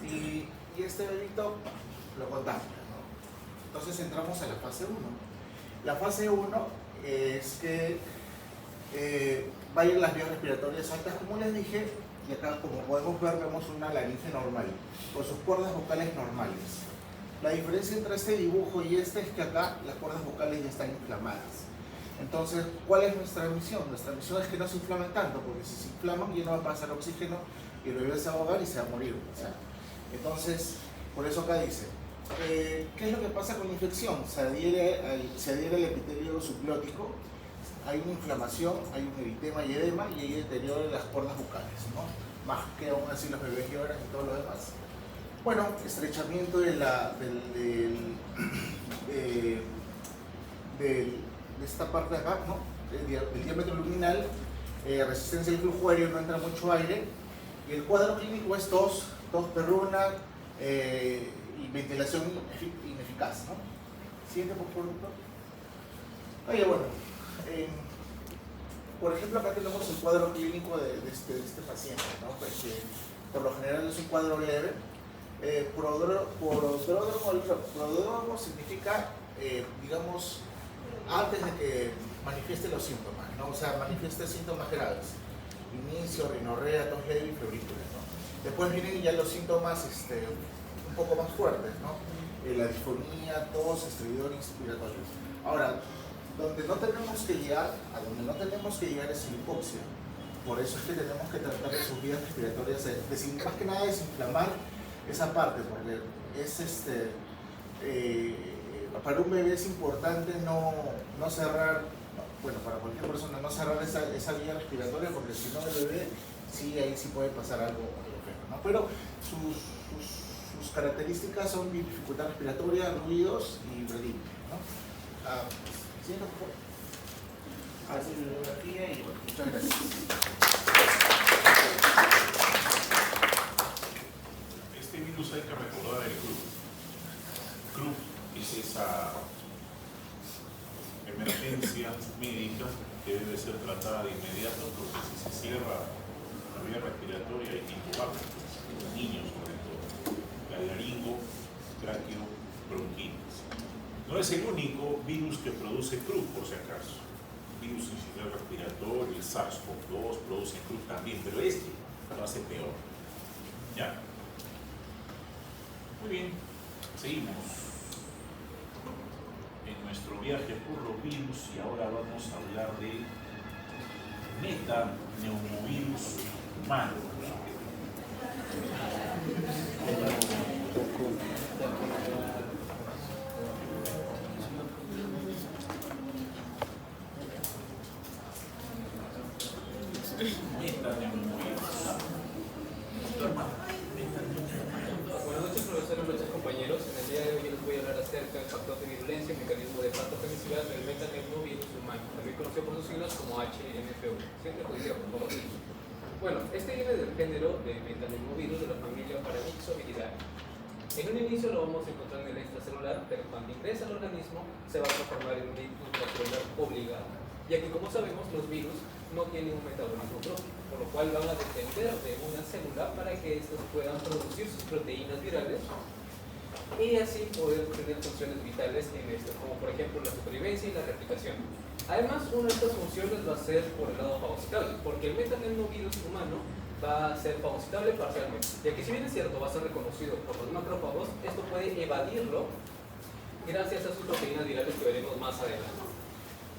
Y este bebito lo contagia, ¿no? Entonces entramos a la fase 1. La fase 1 es que vayan las vías respiratorias altas, como les dije, y acá, como podemos ver, vemos una laringe normal, con sus cuerdas vocales normales. La diferencia entre este dibujo y este es que acá las cuerdas vocales ya están inflamadas. Entonces, ¿cuál es nuestra misión? Nuestra misión es que no se inflamen tanto, porque si se inflaman ya no va a pasar oxígeno y el bebé se va a ahogar y se va a morir. O sea, entonces, por eso acá dice, ¿qué es lo que pasa con la infección? Se adhiere al epitelio subglótico, hay una inflamación, hay un eritema y edema y hay deterioro de las cuerdas vocales, ¿no? Más que aún así los bebés lloran y todo lo demás. Bueno, estrechamiento de esta parte de acá, ¿no? El diámetro luminal, resistencia al flujo aéreo, no entra mucho aire, y el cuadro clínico es tos perruna y ventilación ineficaz, ¿no? Siguiente, por favor, doctor. Oye, bueno, por ejemplo, acá tenemos el cuadro clínico de este paciente, ¿no? Pues, por lo general es un cuadro leve. Prodrómo significa, digamos, antes de que manifieste los síntomas, ¿no? O sea, manifieste síntomas graves. Inicio, rinorrea, tos leve y febrícula, ¿no? Después vienen ya los síntomas un poco más fuertes, ¿no? La disfonía, tos, estridor inspiratorio. Ahora, donde no tenemos que llegar es la hipoxia. Por eso es que tenemos que tratar de sus vías respiratorias, más que nada desinflamar esa parte, porque es para un bebé es importante no cerrar, bueno, para cualquier persona no cerrar esa vía respiratoria, porque si no el bebé sí, ahí sí puede pasar algo feo, ¿no? Pero sus características son dificultad respiratoria, ruidos y reliquia, ¿no? ¿Sí, doctor? Así bibliografía y bueno, muchas gracias. Este virus hay que recordar el CRUP. CRUP es esa emergencia médica que debe ser tratada de inmediato, porque si se cierra la vía respiratoria hay que intubarla, los niños sobre todo, la laringo, tráqueo, bronquitis. No es el único virus que produce CRUP, por si acaso. El virus incisional respiratorio, el SARS-CoV-2 produce CRUP también, pero este lo hace peor. ¿Ya? Muy bien, seguimos en nuestro viaje por los virus y ahora vamos a hablar de metaneumovirus humano. Buenas noches, profesores, buenas noches, compañeros. En el día de hoy yo les voy a hablar acerca del factor de virulencia y mecanismo de patogenicidad del metaneumovirus humano, también conocido por sus siglas como HMV1. Siempre por favor. Bueno, este viene del género de metaneumovirus de la familia Paramyxoviridae. En un inicio lo vamos a encontrar en el extracelular, pero cuando ingresa al organismo se va a transformar en un intracelular obligado, ya que como sabemos los virus no tienen un metabolismo propio, por lo cual van a depender de una célula para que éstas puedan producir sus proteínas virales y así poder tener funciones vitales en esto, como por ejemplo la supervivencia y la replicación. Además, una de estas funciones va a ser por el lado fagocitable, porque el metaneumovirus humano va a ser fagocitable parcialmente, ya que si bien es cierto va a ser reconocido por los macrófagos, esto puede evadirlo gracias a sus proteínas virales que veremos más adelante.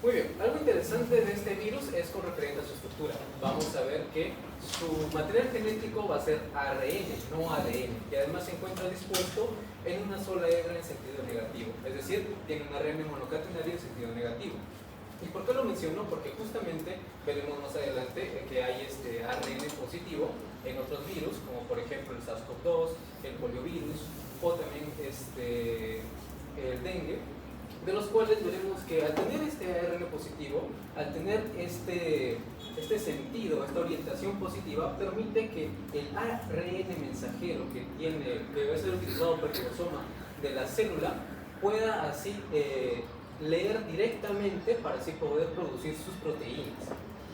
Muy bien, algo interesante de este virus es con referente a su estructura. Vamos a ver que su material genético va a ser ARN, no ADN, y además se encuentra dispuesto en una sola hebra en sentido negativo, es decir, tiene un ARN monocatenario en sentido negativo. ¿Y por qué lo menciono? Porque justamente veremos más adelante que hay este ARN positivo en otros virus, como por ejemplo el SARS-CoV-2, el poliovirus o también el dengue, de los cuales veremos que al tener este ARN positivo, al tener este sentido, esta orientación positiva, permite que el ARN mensajero que va a ser utilizado por el ribosoma de la célula pueda así leer directamente para así poder producir sus proteínas.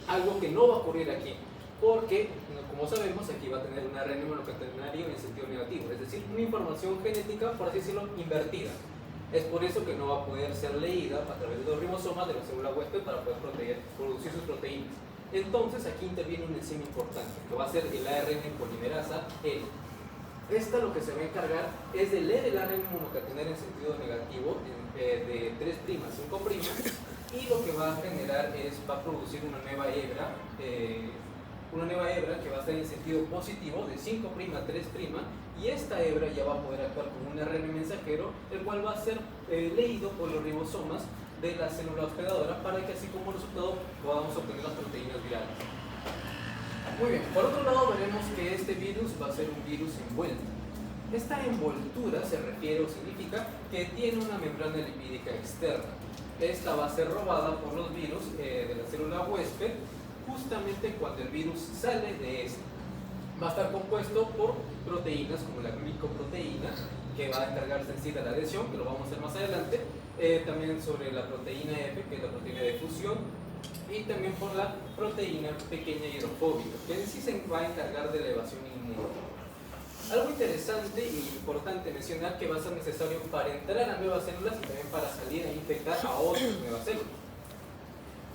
Algo que no va a ocurrir aquí, porque como sabemos aquí va a tener un ARN monocatenario en sentido negativo, es decir, una información genética, por así decirlo, invertida. Es por eso que no va a poder ser leída a través de los ribosomas de la célula huésped para poder producir sus proteínas. Entonces aquí interviene un enzima importante, que va a ser el ARN polimerasa L. Esta lo que se va a encargar es de leer el ARN monocatenario en sentido negativo de 3' a 5' y lo que va a generar va a producir una nueva hebra que va a estar en sentido positivo de 5' a 3', y esta hebra ya va a poder actuar como un ARN mensajero, el cual va a ser leído por los ribosomas de la célula hospedadora para que así como resultado podamos obtener las proteínas virales. Muy bien, por otro lado veremos que este virus va a ser un virus envuelto. Esta envoltura se refiere o significa que tiene una membrana lipídica externa. Esta va a ser robada por los virus de la célula huésped justamente cuando el virus sale de esta. Va a estar compuesto por proteínas como la glicoproteína, que va a encargarse en sí de la adhesión, que lo vamos a hacer más adelante, también sobre la proteína F, que es la proteína de fusión, y también por la proteína pequeña hidrofóbica, que en sí se va a encargar de la evasión inmune. Algo interesante y importante mencionar que va a ser necesario para entrar a nuevas células y también para salir a infectar a otras nuevas células.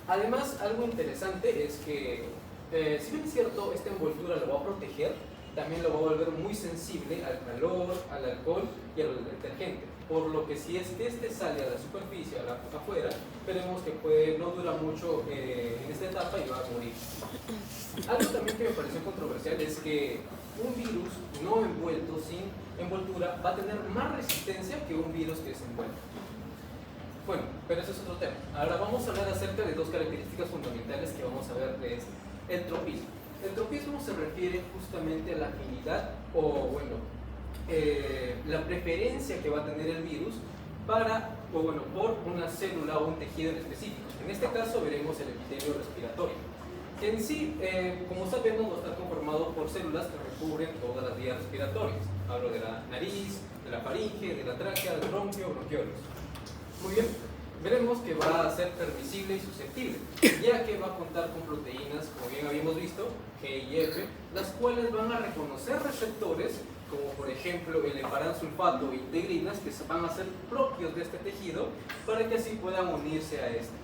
Además, algo interesante es que, si bien es cierto, esta envoltura lo va a proteger, también lo va a volver muy sensible al calor, al alcohol y al detergente. Por lo que si es que este sale a la superficie, afuera, veremos que no dura mucho en esta etapa y va a morir. Algo también que me pareció controversial es que un virus no envuelto, sin envoltura, va a tener más resistencia que un virus que es envuelto. Bueno, pero eso es otro tema. Ahora vamos a hablar acerca de dos características fundamentales que vamos a ver de esto. El tropismo. El tropismo se refiere justamente a la afinidad la preferencia que va a tener el virus por una célula o un tejido en específico. En este caso veremos el epitelio respiratorio, que en sí, como sabemos, va a estar conformado por células que recubren todas las vías respiratorias. Hablo de la nariz, de la faringe, de la tráquea, del bronquio, bronquioles. Muy bien, veremos que va a ser permisible y susceptible, ya que va a contar con proteínas, como bien habíamos visto, G y F, las cuales van a reconocer receptores, como por ejemplo el heparansulfato e integrinas, que van a ser propios de este tejido, para que así puedan unirse a estas.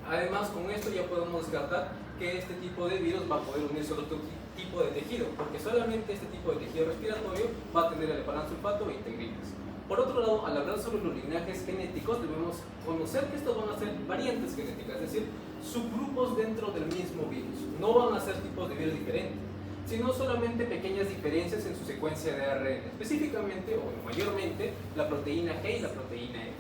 Además, con esto ya podemos descartar que este tipo de virus va a poder unirse a otro tipo de tejido, porque solamente este tipo de tejido respiratorio va a tener el heparansulfato e integrinas. Por otro lado, al hablar sobre los linajes genéticos, debemos conocer que estos van a ser variantes genéticas, es decir, subgrupos dentro del mismo virus. No van a ser tipos de virus diferentes, sino solamente pequeñas diferencias en su secuencia de ARN, específicamente o mayormente la proteína G y la proteína E.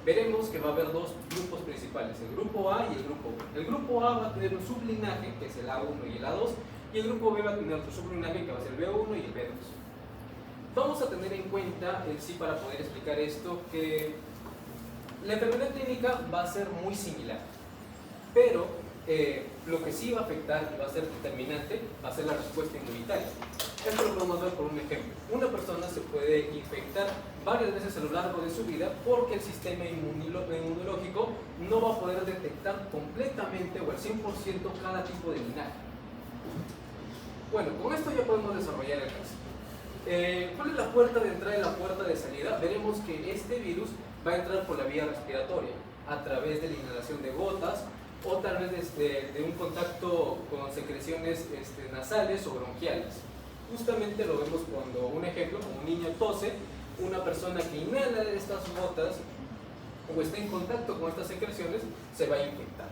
Veremos que va a haber dos grupos principales, el grupo A y el grupo B. El grupo A va a tener un sublinaje, que es el A1 y el A2, y el grupo B va a tener otro sublinaje, que va a ser el B1 y el B2. Vamos a tener en cuenta, para poder explicar esto, que la enfermedad clínica va a ser muy similar, pero lo que sí va a afectar y va a ser determinante va a ser la respuesta inmunitaria. Esto lo podemos ver por un ejemplo. Una persona se puede infectar varias veces a lo largo de su vida porque el sistema inmunológico no va a poder detectar completamente o al 100% cada tipo de linaje. Bueno, con esto ya podemos desarrollar el caso. ¿Cuál es la puerta de entrada y la puerta de salida? Veremos que este virus va a entrar por la vía respiratoria a través de la inhalación de gotas o tal vez de un contacto con secreciones nasales o bronquiales. Justamente lo vemos cuando, un ejemplo, como un niño tose, una persona que inhala estas gotas o está en contacto con estas secreciones se va a infectar.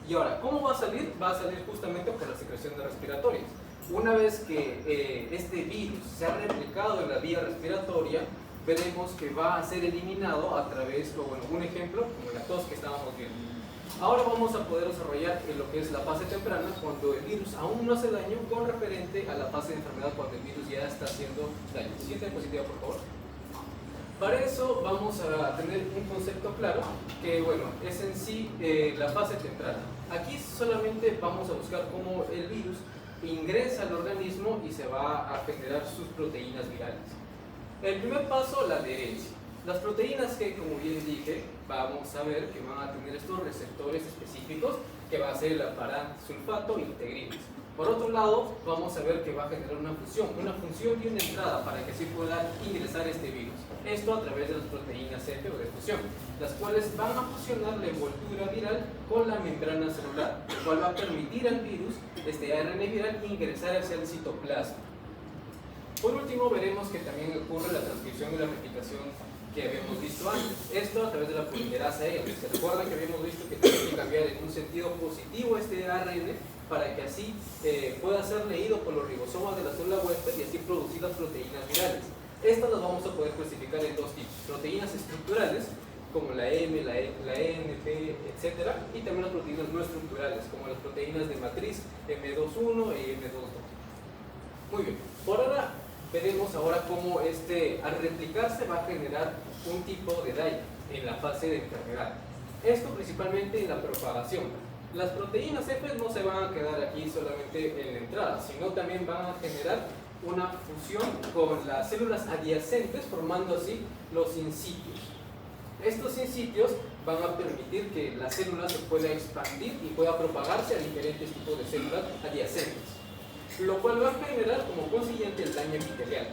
Y ahora, ¿cómo va a salir? Va a salir justamente por las secreciones respiratorias. Una vez que este virus se ha replicado en la vía respiratoria, veremos que va a ser eliminado a través, o bueno, un ejemplo, como la tos que estábamos viendo. Ahora vamos a poder desarrollar lo que es la fase temprana, cuando el virus aún no hace daño, con referente a la fase de enfermedad cuando el virus ya está haciendo daño. Siguiente diapositiva, por favor. Para eso vamos a tener un concepto claro, que bueno, es en sí la fase temprana. Aquí solamente vamos a buscar cómo el virus ingresa al organismo y se va a generar sus proteínas virales. El primer paso, la adherencia. Las proteínas G, como bien dije, vamos a ver que van a tener estos receptores específicos, que va a ser el aparansulfato integrines. Por otro lado, vamos a ver que va a generar una función y una entrada para que así pueda ingresar este virus. Esto a través de las proteínas F o de fusión, las cuales van a fusionar la envoltura viral con la membrana celular, lo cual va a permitir al virus, este ARN viral, ingresar hacia el citoplasma. Por último, veremos que también ocurre la transcripción y la replicación que habíamos visto antes. Esto a través de la polimerasa E. ¿Se recuerdan que habíamos visto que tiene que cambiar en un sentido positivo este ARN para que así pueda ser leído por los ribosomas de la célula huésped y así producir las proteínas virales? Estas las vamos a poder clasificar en dos tipos: proteínas estructurales, como la M, la ENP, etc. Y también las proteínas no estructurales, como las proteínas de matriz M21 y M22. Muy bien, por ahora veremos ahora cómo al replicarse va a generar un tipo de daño en la fase de enfermedad. Esto principalmente en la propagación. Las proteínas F no se van a quedar aquí solamente en la entrada, sino también van a generar una fusión con las células adyacentes, formando así los sincitios. Estos sincitios van a permitir que la célula se pueda expandir y pueda propagarse a diferentes tipos de células adyacentes, lo cual va a generar como consiguiente el daño epitelial.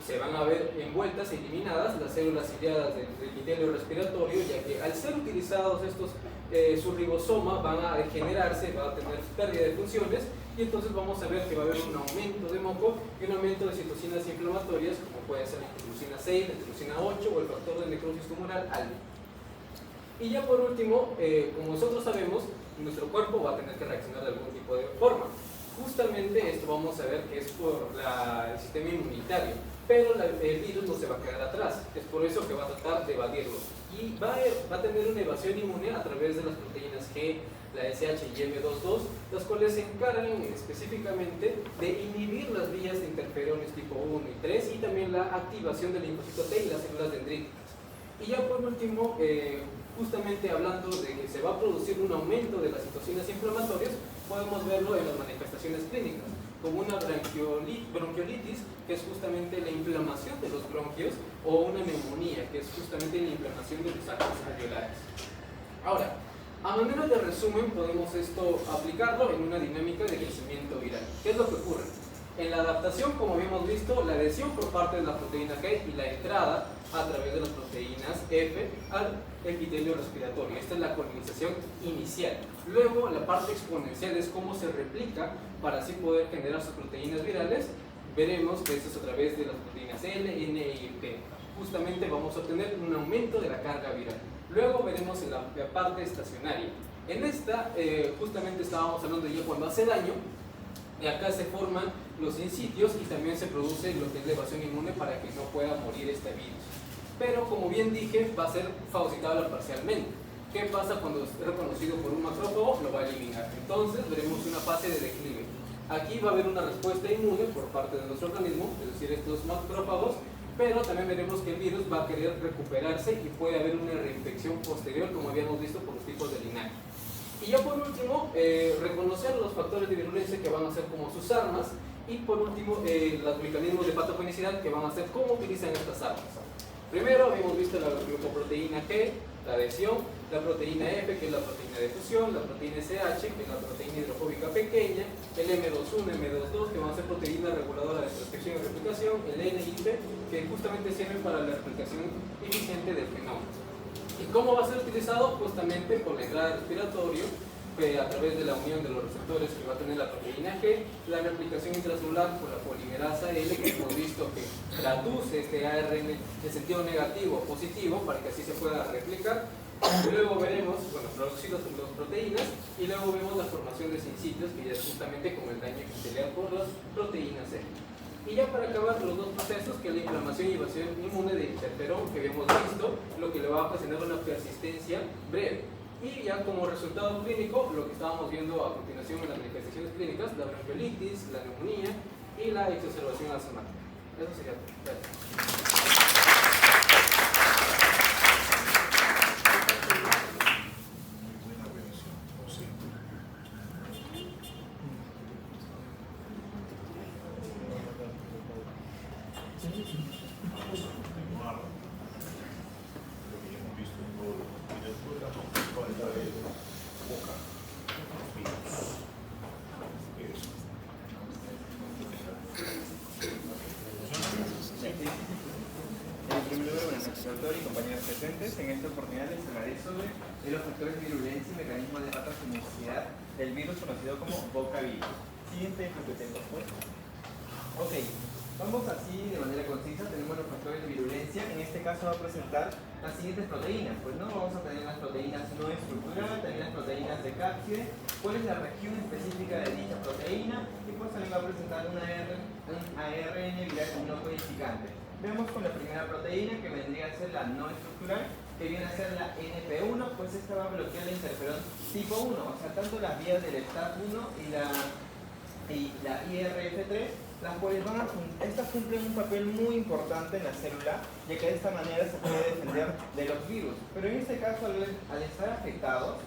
Se van a ver envueltas, eliminadas las células ciliadas del epitelio respiratorio, ya que al ser utilizados estos, su ribosoma van a degenerarse, va a tener pérdida de funciones, y entonces vamos a ver que va a haber un aumento de moco y un aumento de citocinas inflamatorias, como puede ser la interleucina 6, la interleucina 8 o el factor de necrosis tumoral alfa. Y ya por último, como nosotros sabemos, nuestro cuerpo va a tener que reaccionar de algún tipo de forma. Justamente esto vamos a ver que es por el sistema inmunitario, pero el virus no se va a quedar atrás. Es por eso que va a tratar de evadirlo y va a tener una evasión inmune a través de las proteínas G, la SH y M22, las cuales se encargan específicamente de inhibir las vías de interferones tipo 1 y 3 y también la activación del linfocito T y las células dendríticas. Y ya por último, justamente hablando de que se va a producir un aumento de las citocinas inflamatorias, podemos verlo en las manifestaciones clínicas, como una bronquiolitis, que es justamente la inflamación de los bronquios, o una neumonía, que es justamente la inflamación de los sacos alveolares. Ahora, a manera de resumen, podemos esto aplicarlo en una dinámica de crecimiento viral. ¿Qué es lo que ocurre? En la adaptación, como habíamos visto, la adhesión por parte de la proteína G y la entrada a través de las proteínas F al epitelio respiratorio. Esta es la colonización inicial. Luego, la parte exponencial es cómo se replica para así poder generar sus proteínas virales. Veremos que esto es a través de las proteínas L, N y P. Justamente vamos a obtener un aumento de la carga viral. Luego veremos en la parte estacionaria. En esta, justamente estábamos hablando de ya cuando hace daño, y acá se forman los sincitios y también se produce lo que es la evasión inmune para que no pueda morir este virus. Pero como bien dije, va a ser fagocitable parcialmente. ¿Qué pasa cuando es reconocido por un macrófago? Lo va a eliminar. Entonces veremos una fase de declive. Aquí va a haber una respuesta inmune por parte de nuestro organismo, es decir, estos macrófagos, pero también veremos que el virus va a querer recuperarse y puede haber una reinfección posterior, como habíamos visto por los tipos de linaje. Y ya por último, reconocer los factores de virulencia que van a ser como sus armas. Y por último, los mecanismos de patogenicidad que van a ser cómo utilizan estas armas. Primero, hemos visto la glucoproteína G, la adhesión, la proteína F, que es la proteína de fusión, la proteína SH, que es la proteína hidrofóbica pequeña, el M21, M22, que van a ser proteínas reguladoras de transcripción y replicación, el N y P, que justamente sirven para la replicación eficiente del genoma. ¿Y cómo va a ser utilizado? Justamente por la entrada respiratoria, a través de la unión de los receptores que va a tener la proteína G, la replicación intracelular por la polimerasa L, que hemos visto que traduce este ARN en sentido negativo o positivo para que así se pueda replicar. Y luego veremos, bueno, producidos las proteínas, y luego vemos la formación de sincitos, que ya es justamente como el daño epitelial por las proteínas E. Y ya para acabar los dos procesos, que es la inflamación y evasión inmune de interferón, que habíamos visto, lo que le va a ocasionar una persistencia breve. Y ya como resultado clínico, lo que estábamos viendo a continuación en las manifestaciones clínicas, la bronquiolitis, la neumonía y la exacerbación asmática. Eso sería todo. Gracias. Doctor y compañeros presentes, en esta oportunidad les hablaré sobre los factores de virulencia y mecanismos de patogenicidad del virus conocido como bocavirus. Siguiente diapositiva, pues. Ok, vamos así de manera concisa. Tenemos los factores de virulencia. En este caso va a presentar las siguientes proteínas. Pues no, vamos a tener las proteínas no estructurales, también las proteínas de cápside, cuál es la región específica de dicha proteína, y pues también va a presentar un ARN viral no codificante. Vemos con la primera proteína, que vendría a ser la no estructural, que viene a ser la NP1, pues esta va a bloquear la interferón tipo 1, o sea, tanto las vías del STAT1 y la IRF3, las cuales estas cumplen un papel muy importante en la célula, ya que de esta manera se puede defender de los virus. Pero en este caso, al estar afectados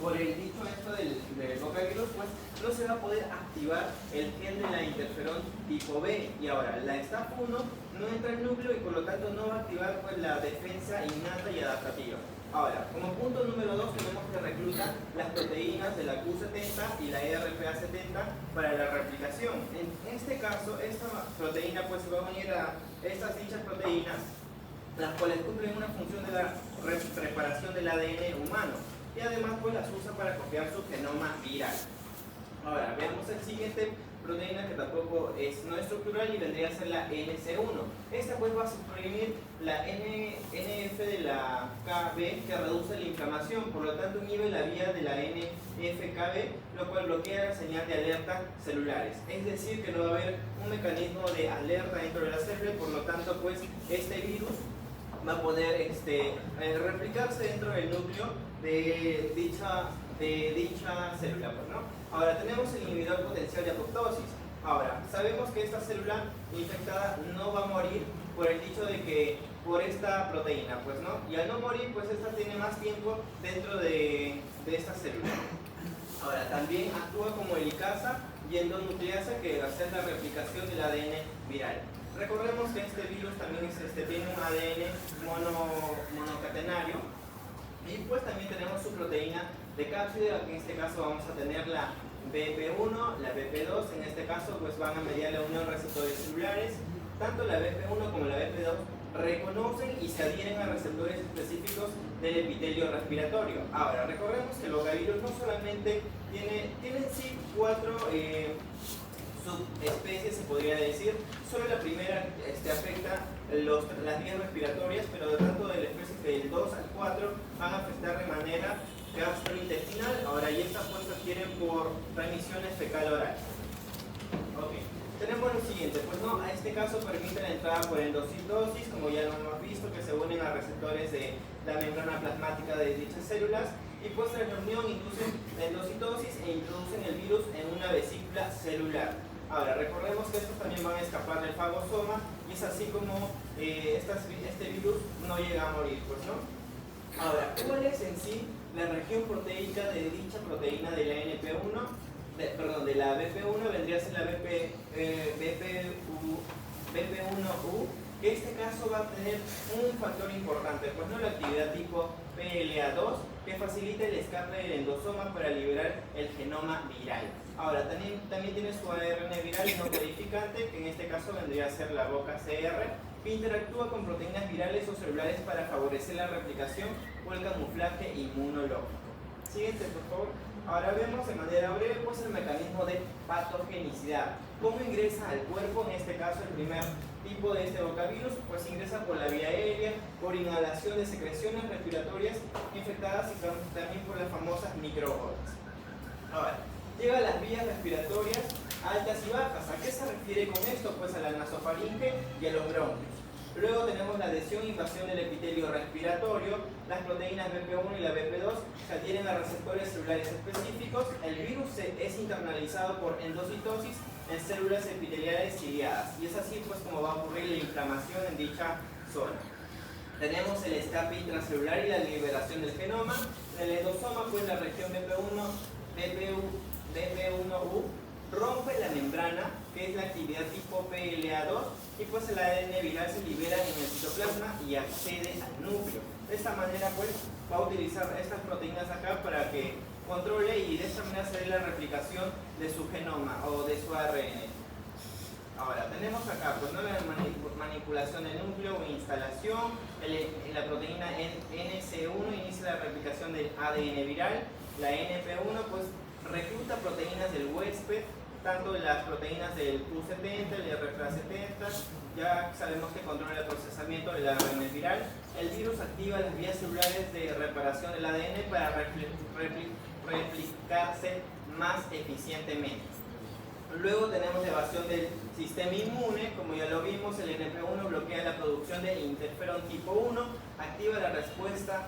por el dicho esto del bocavirus, pues no se va a poder activar el gen de la interferón tipo B. Y ahora, la STAT1 no entra al núcleo y por lo tanto no va a activar pues, la defensa innata y adaptativa. Ahora, como punto número 2 tenemos que reclutar las proteínas de la Q70 y la ERPA70 para la replicación. En este caso, esta proteína pues se va a unir a estas dichas proteínas, las cuales cumplen una función de la reparación del ADN humano y además pues las usa para copiar su genoma viral. Ahora, veamos el siguiente proteína, que tampoco es no estructural y vendría a ser la NC1. Esta pues va a suprimir la NF de la KB, que reduce la inflamación, por lo tanto inhibe la vía de la NFKB, lo cual bloquea la señal de alerta celulares. Es decir, que no va a haber un mecanismo de alerta dentro de la célula y por lo tanto pues este virus va a poder replicarse dentro del núcleo de dicha célula, pues, ¿no? Ahora tenemos el inhibidor potencial de apoptosis. Ahora, sabemos que esta célula infectada no va a morir por el dicho de que por esta proteína, pues, ¿no? Y al no morir, pues esta tiene más tiempo dentro de esta célula. Ahora, también actúa como helicasa y endonucleasa, que hace la replicación del ADN viral. Recordemos que este virus también tiene un ADN monocatenario y pues también tenemos su proteína de cápside. En este caso vamos a tener la BP1, la BP2, en este caso pues van a mediar la unión de receptores celulares. Tanto la BP1 como la BP2 reconocen y se adhieren a receptores específicos del epitelio respiratorio. Ahora, recordemos que el bocavirus no solamente tiene sí 4 subespecies, se podría decir. Solo la primera afecta las vías respiratorias, pero tanto de la especie del 2 al 4 van a afectar de manera gastrointestinal. Ahora, y estas pues se adquieren por transmisiones fecal-oral. Ok. Tenemos lo siguiente, pues no, a este caso permite la entrada por endocitosis, como ya lo hemos visto, que se unen a receptores de la membrana plasmática de dichas células, y pues tras la unión inducen la endocitosis e introducen el virus en una vesícula celular. Ahora, recordemos que estos también van a escapar del fagosoma, y es así como este virus no llega a morir, pues, ¿no? Ahora, ¿cuál es en sí La región proteica de dicha proteína de la NP1, de la BP1 vendría a ser la BP1U, que en este caso va a tener un factor importante, pues no la actividad tipo PLA2, que facilita el escape del endosoma para liberar el genoma viral. Ahora, también tiene su ARN viral no codificante, que en este caso vendría a ser la BOCA-CR, que interactúa con proteínas virales o celulares para favorecer la replicación o el camuflaje inmunológico. Siguiente, por favor. Ahora vemos de manera breve pues, el mecanismo de patogenicidad. ¿Cómo ingresa al cuerpo? En este caso, el primer tipo de este bocavirus pues ingresa por la vía aérea, por inhalación de secreciones respiratorias infectadas y también por las famosas microgotas. Ahora, llega a las vías respiratorias altas y bajas. ¿A qué se refiere con esto? Pues a la nasofaringe y a los bronquios. Luego tenemos la adhesión e invasión del epitelio respiratorio. Las proteínas BP1 y la BP2 se adhieren a receptores celulares específicos. El virus es internalizado por endocitosis en células epiteliales ciliadas. Y es así pues como va a ocurrir la inflamación en dicha zona. Tenemos el escape intracelular y la liberación del genoma. En el endosoma pues la región BP1U rompe la membrana, que es la actividad tipo PLA2, y pues el ADN viral se libera en el citoplasma y accede al núcleo. De esta manera pues va a utilizar estas proteínas acá para que controle y de esta manera se dé la replicación de su genoma o de su ARN. Ahora, tenemos acá pues, ¿no? la manipulación del núcleo o instalación. La proteína NC1 inicia la replicación del ADN viral. La NP1 pues recluta proteínas del huésped, tanto las proteínas del Q70, el RFA70, ya sabemos que controla el procesamiento del ARN viral. El virus activa las vías celulares de reparación del ADN para replicarse más eficientemente. Luego tenemos la evasión del sistema inmune, como ya lo vimos, el NP1 bloquea la producción de interferón tipo 1, activa la respuesta,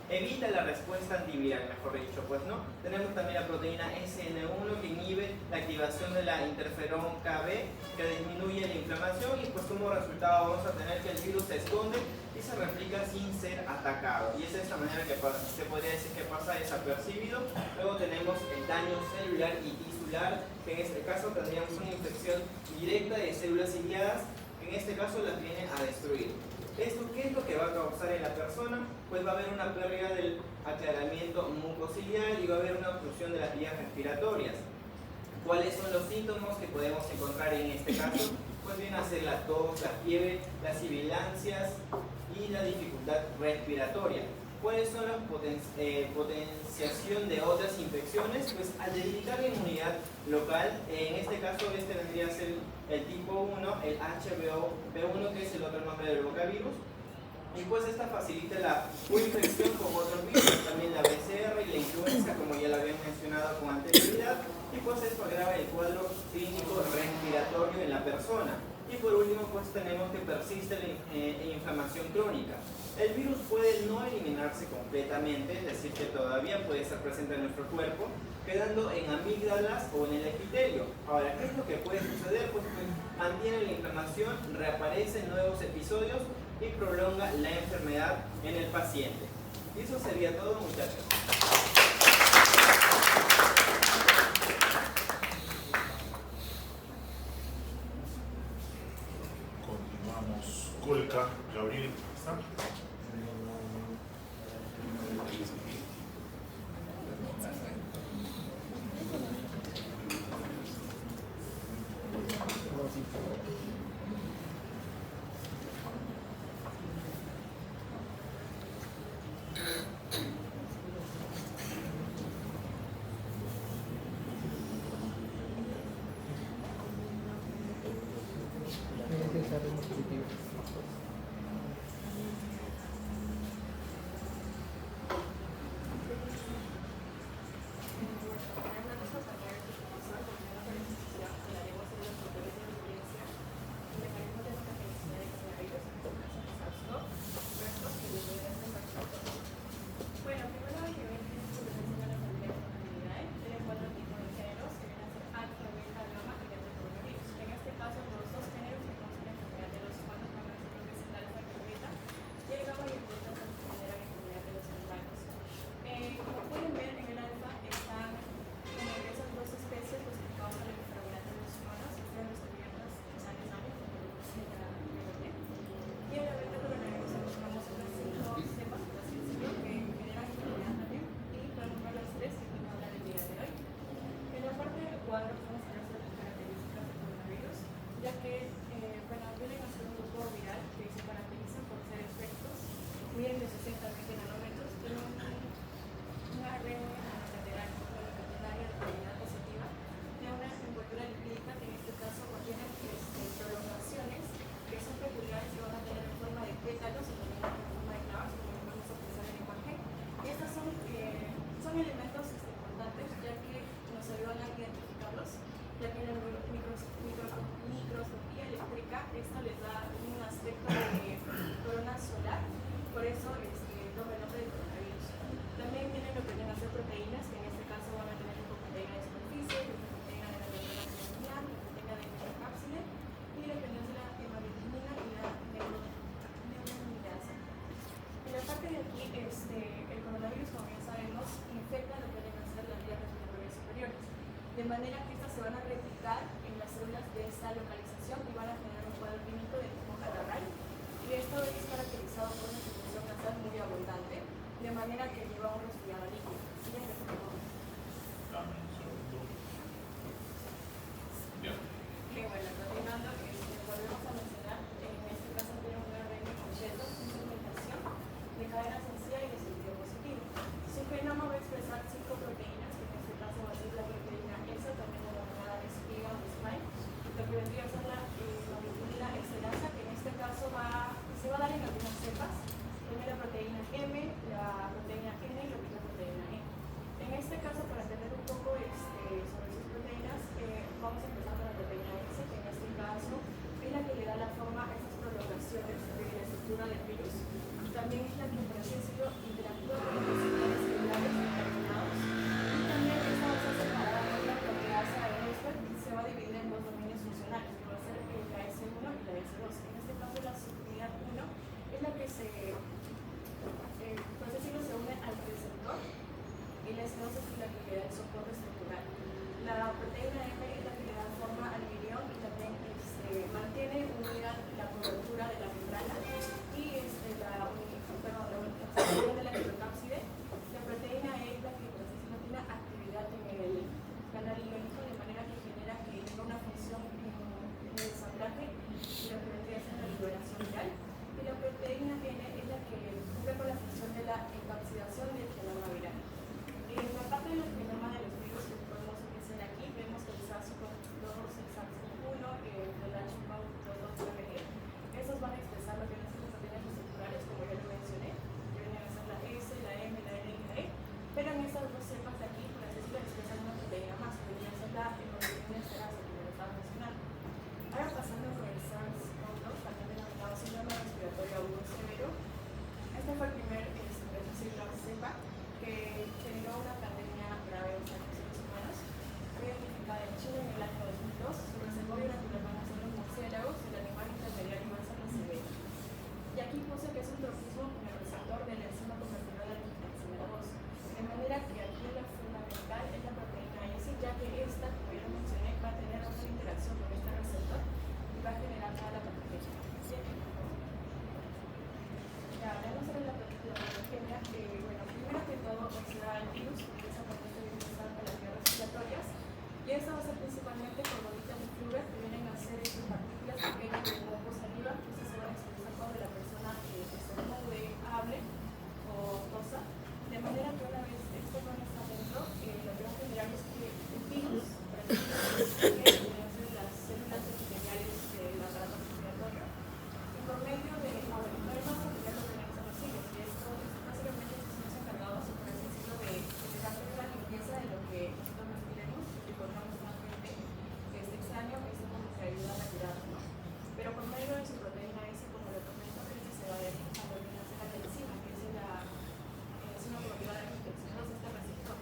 evita la respuesta antiviral, mejor dicho, pues no. Tenemos también la proteína SN1 que inhibe la activación de la interferón KB, que disminuye la inflamación y pues como resultado vamos a tener que el virus se esconde y se replica sin ser atacado. Y es de esta manera que se podría decir que pasa desapercibido. Luego tenemos el daño celular y tisular, que en este caso tendríamos una infección directa de células ciliadas, que en este caso las viene a destruir. ¿Esto qué es lo que va a causar en la persona? Pues va a haber una pérdida del aclaramiento mucociliar y va a haber una obstrucción de las vías respiratorias. ¿Cuáles son los síntomas que podemos encontrar en este caso? Pues viene a ser la tos, la fiebre, las sibilancias y la dificultad respiratoria. ¿Cuáles son las potenciación de otras infecciones? Pues al debilitar la inmunidad local, en este caso este vendría a ser el tipo 1, el HBV1, que es el otro nombre del bocavirus, y pues esta facilita la coinfección con otros virus, también la BCR y la influenza, como ya lo había mencionado con anterioridad, y pues esto agrava el cuadro clínico respiratorio en la persona. Y por último pues tenemos que persiste la inflamación crónica. El virus puede no eliminarse completamente, es decir, que todavía puede estar presente en nuestro cuerpo, quedando en amígdalas o en el epitelio. Ahora, ¿qué es lo que puede suceder? Pues mantiene la inflamación, reaparecen nuevos episodios y prolonga la enfermedad en el paciente. Y eso sería todo, muchachos. Continuamos. Colca, Gabriel, ¿está? esto es caracterizado por una secreción nasal muy abundante, de manera que lleva un resfriado líquido. Siguiente, por favor. Dame un segundo. Ya. Bueno, continuando, volvemos a mencionar, en este caso tiene un ARN completo, sin segmentación, de cadena sencilla y de sentido positivo. Su genoma va a expresar 5 proteínas, que en este caso va a ser la proteína EXA, también denominada espiga o spike, lo que vendría a ser la globulina excelasa, que en este caso se va a dar en algunas cepas. Tiene la proteína M, la proteína N y la proteína E. En este caso, para entender un poco sobre sus proteínas, vamos a empezar con la proteína X, que en este caso es la que le da la forma a estas prolongaciones de la estructura del virus. También es la que, por así decirlo, interactúa con los sistemas celulares determinados. Y también esta va a ser separada por la proteasa de Western, que se va a dividir en dos dominios funcionales, que va a ser la S1 y la S2. En este caso, la subunidad 1 es la que por así decirlo, se une al receptor, y la S2 es la que le da el soporte estructural. La proteína M es la que le da forma al virión y también mantiene unida la cobertura de la membrana y la unificación de la nucleocápside. La proteína E es la que, por así decirlo, tiene actividad en el canal iónico, de manera que genera que tenga una función en el ensamblaje y lo que vendría a ser la liberación viral. Y la proteína N es la que cumple con la función de la encapsidación del genoma viral. En la parte del genoma de los virus que podemos utilizar aquí, vemos que el SARS-CoV-2, el SARS-CoV-1, el H5N2, esos van a expresar lo que son las proteínas estructurales, como ya lo mencioné, que vienen a ser la S, la M, la N y la E, pero en estas dos cepas de aquí, por así decirlo, expresan una proteína más, que viene a ser la hemoglobina esterasa, que me lo estaba mencionando. Ahora pasando con el SARS-CoV-2, también denominado síndrome respiratorio agudo severo, este fue el primer, por así decirlo, cepa que generó una pandemia grave en los seres humanos. Fue identificada en Chile en el año 2002. Su reservorio natural van a ser los murciélagos, el animal intermediario va a ser la cebera. Y aquí puse que es un tropismo en el receptor de la enzima convertidora de angiotensina 2. De manera que aquí la fundamental es la proteína S, ya que esta, como ya lo mencioné, va a tener una interacción con este receptor y va a generar toda la patogenia. Ya hablemos sobre la patogenia, bueno, primero que todo será el virus, que empieza por este virus de las vías respiratorias, y esto va a ser principalmente por bolitas de flúor, que vienen a ser estas partículas pequeñas de moco saliva, que se van a expresar cuando la persona estornude, hable o tosa, de manera que una vez esto no está dentro, lo que va a generar es que el virus, por ejemplo, las células epiteliales del aparato respiratorio, y por medio de no hay más familiar lo tenemos en los ciclos, y esto básicamente estamos encargados, por así decirlo, de generar la limpieza de lo que nosotros respiremos y pongamos un ambiente extraño, esto como que ayuda a retirarlo, ¿no? Pero por medio de su proteína S, como lo comento, se va a ver a la enzima, que es una propiedad de la infección, este receptor.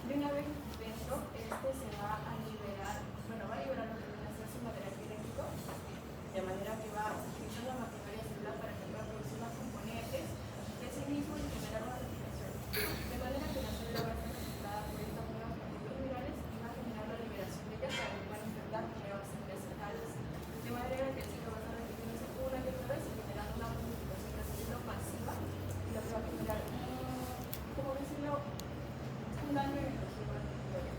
De una vez dentro, se va a liberar, va a liberar lo que viene a ser su material genético, de manera que va a utilizar la maquinaria celular para que pueda producir más componentes de sí mismo y generar una replicación. De manera que la célula va a estar afectada por estas nuevas partículas virales y va a generar la liberación de ellas para que puedan infectar con nuevas células cerebrales. De manera que el ciclo va a estar repitiéndose una y otra vez y generando una multiplicación de célula masiva y lo que va a generar como decirlo, un daño en el tejido respiratorio.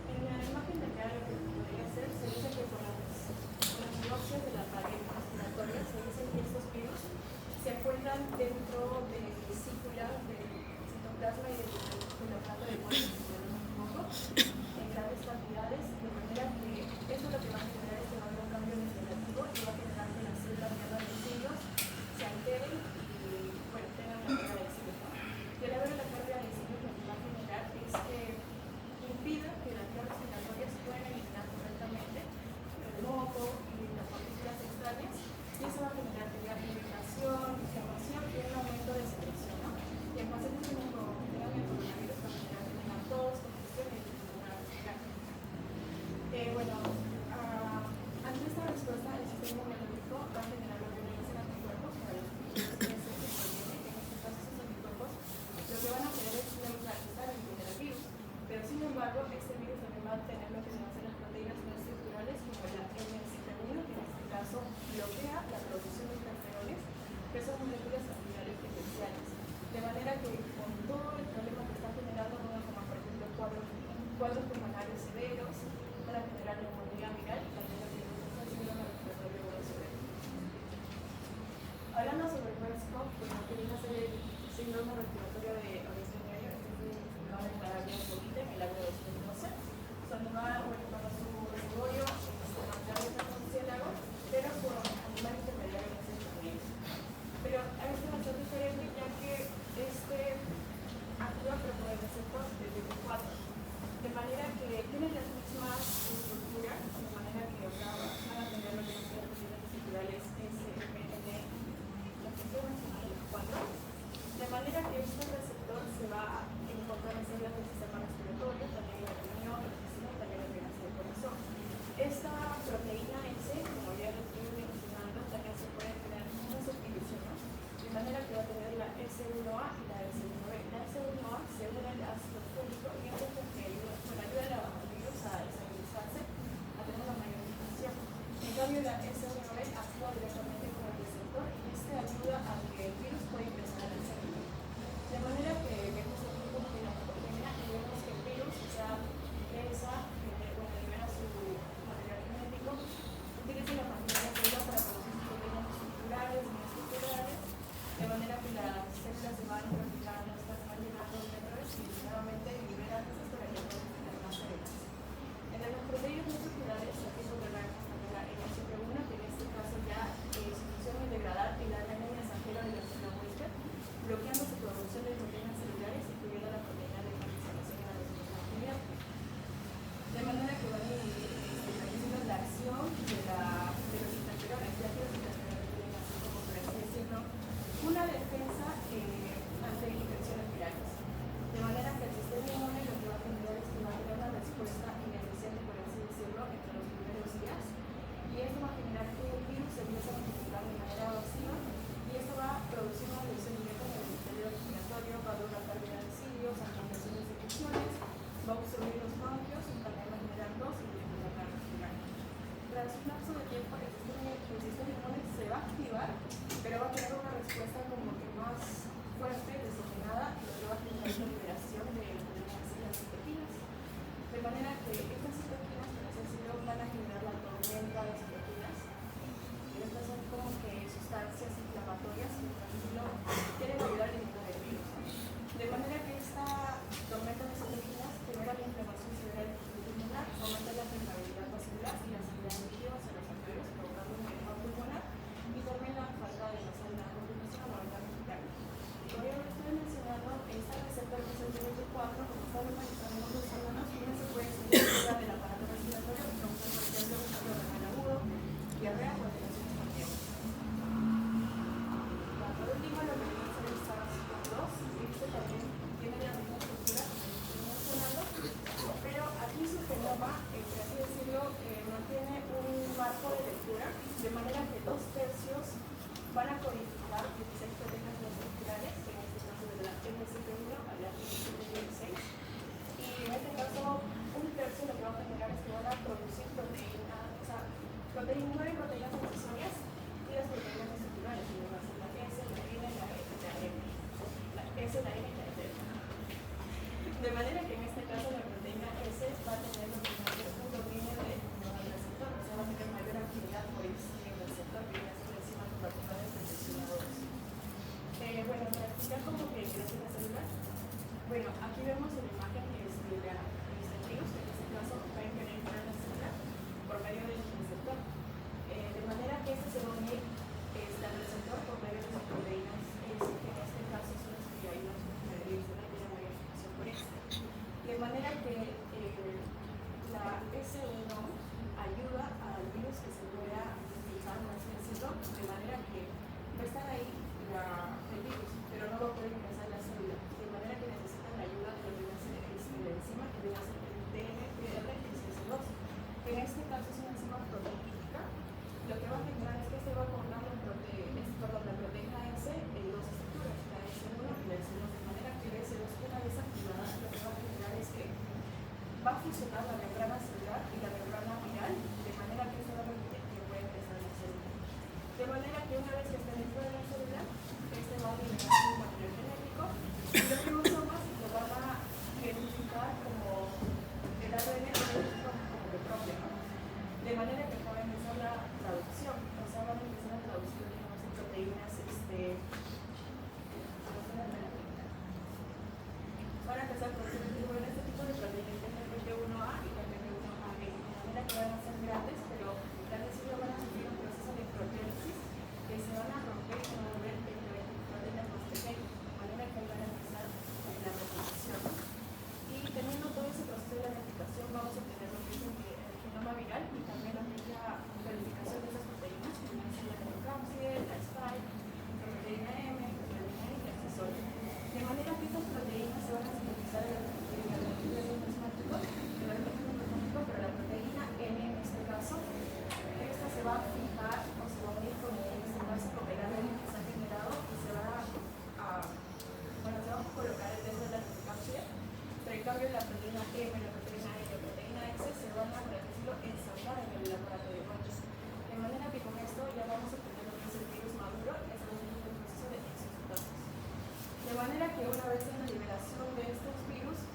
En la imagen de acá lo que podría ser, se dice que con las biopsias de la pared respiratoria, se dice que estos virus se encuentran dentro de la vesícula, del citoplasma y del aparato de Golgi, si no me equivoco, en grandes cantidades, de manera que esto lo que va a generar es que va a haber un cambio vegetativo y va a generar que las células pierdan los signos, se alteren y tengan una pérdida de signos. Y al haber la pérdida de signos, lo que va a generar es que impida que las vías respiratorias puedan eliminar correctamente el moco y las partículas extrañas, y eso va a generar irritación, inflamación y un aumento de secreción, ¿no? Y en pacientes que tengan coronavirus va a generar que tengan tos, congestión y dificultad MERS-CoV, bueno, tiene una serie de síndrome respiratorio de origen medio, es decir, no en la área de COVID en el año 2012. Su animal, bueno, para su desarrollo, mantener esta murciélago, pero con animal intermediario en ese también. Pero a este va a ser diferente ya que este actúa pero por el receptor del tipo 4. De manera que tiene las mismas estructuras, de manera que van a tener lo que son las proteínas vesiculares SMN, la función nacional 4. De manera que este receptor se va a encontrar en células del sistema respiratorio, también en el riñón, el intestino y también en el venas del corazón. Esta proteína S, como ya lo estoy mencionando, también se puede tener una subdivisión, ¿no? De manera que va a tener la S1A y la S1B. La S1A se une al ácido fólico y esto es lo que ayuda a los virus a estabilizarse, a tener una mayor infección. En cambio, la S1B actúa directamente como el receptor y este ayuda a que el virus pueda ingresar al cerebro. De manera que vemos aquí como que la proteína y vemos que el virus ya ingresa, libera su material genético, utiliza la maquinaria celular para producir proteínas estructurales y no estructurales, de manera que las células se van replicando, estas van llenando de metros y nuevamente liberan esas para que puedan tener más células. En las proteínas no estructurales, aquí es donde vemos también la NHP1, que en este caso ya su función es degradar el ADN mensajero de la célula huésped, bloqueando su producción de proteínas celulares, incluyendo la proteína de participación en la resolución. De manera que van estableciendo la acción de los interferones, ya que los interferones tienen así como, por así decirlo, una defensa ante infecciones virales. De manera que el sistema inmune lo que va a generar es que va a tener una respuesta ineficiente, por así decirlo, entre los primeros días. Y esto va a generar que el virus se empiece a multiplicar de manera evasiva y esto va a producir una lesión directa en el interior respiratorio, va a dar una pérdida de cilios, ampliaciones de infecciones, va a obstruir los bronquios y también va a generar tos y dificultad para respirar. Tras un lapso de tiempo, el sistema inmune se va a activar, pero va a tener una respuesta como que más fuerte, desordenada, lo que va a generar la liberación de las citoquinas. De manera que estas citoquinas, por así decirlo, van a generar la tormenta de citoquinas. Y estas son como que sustancias inflamatorias que, por ejemplo, quieren ayudar a eliminar el virus. De manera que esta tormenta de citoquinas genera la inflamación severa del tejido pulmonar, aumenta la permeabilidad vascular y la salida de líquidos en los alveolos, provocando un edema pulmonar y también la falta de la salida de contribución a la orina respiratoria. Como ya lo estoy mencionando, esta receptor que es el TB4, como está localizado en los órganos, no se puede seguir fuera del aparato respiratorio, produce, por ejemplo, un cuadro renal agudo, diarrea o alteraciones cardíacas. Por último, lo que viene a ser el SARS-CoV-2, este también tiene la misma estructura que estoy mencionando, pero aquí su genoma, por así decirlo, mantiene un marco de lectura, de manera que 2/3 van a codificar 16 proteínas no estructurales, en este caso de la MCP1 a la MCP16, y en este caso 1/3 lo que va a generar es que van a producir proteínas, o sea, 9 proteínas accesorias y las proteínas estructurales, que van a ser la S, la N, la E y la M. La S, la N y la E. De manera que en este caso la proteína S va a tener lo que es un dominio del receptor, o sea, va a tener mayor actividad por este receptor que viene a ser enzimas convertidores de seccionadores. Bueno, para explicar cómo que crece la célula, bueno, aquí vemos la imagen que es de la virus, que en este caso va a penetrar la célula por medio del receptor. De manera que este se va a unir al receptor por medio de las proteínas S, que en este caso son las que hay una mayor función por esta. De manera que la S1 ayuda al virus que se pueda utilizar, por así decirlo, de manera que va a estar ahí el virus, pero no va a poder ingresar a la célula, de manera que necesitan la ayuda de lo que viene a ser la enzima, que viene a ser el DNA la proteína E y la proteína X se van a, por decirlo, ensamblar en el laboratorio. De manera que con esto ya vamos a obtener lo que es el virus maduro, estamos en el proceso de exocitosis. De manera que una vez en la liberación de estos virus,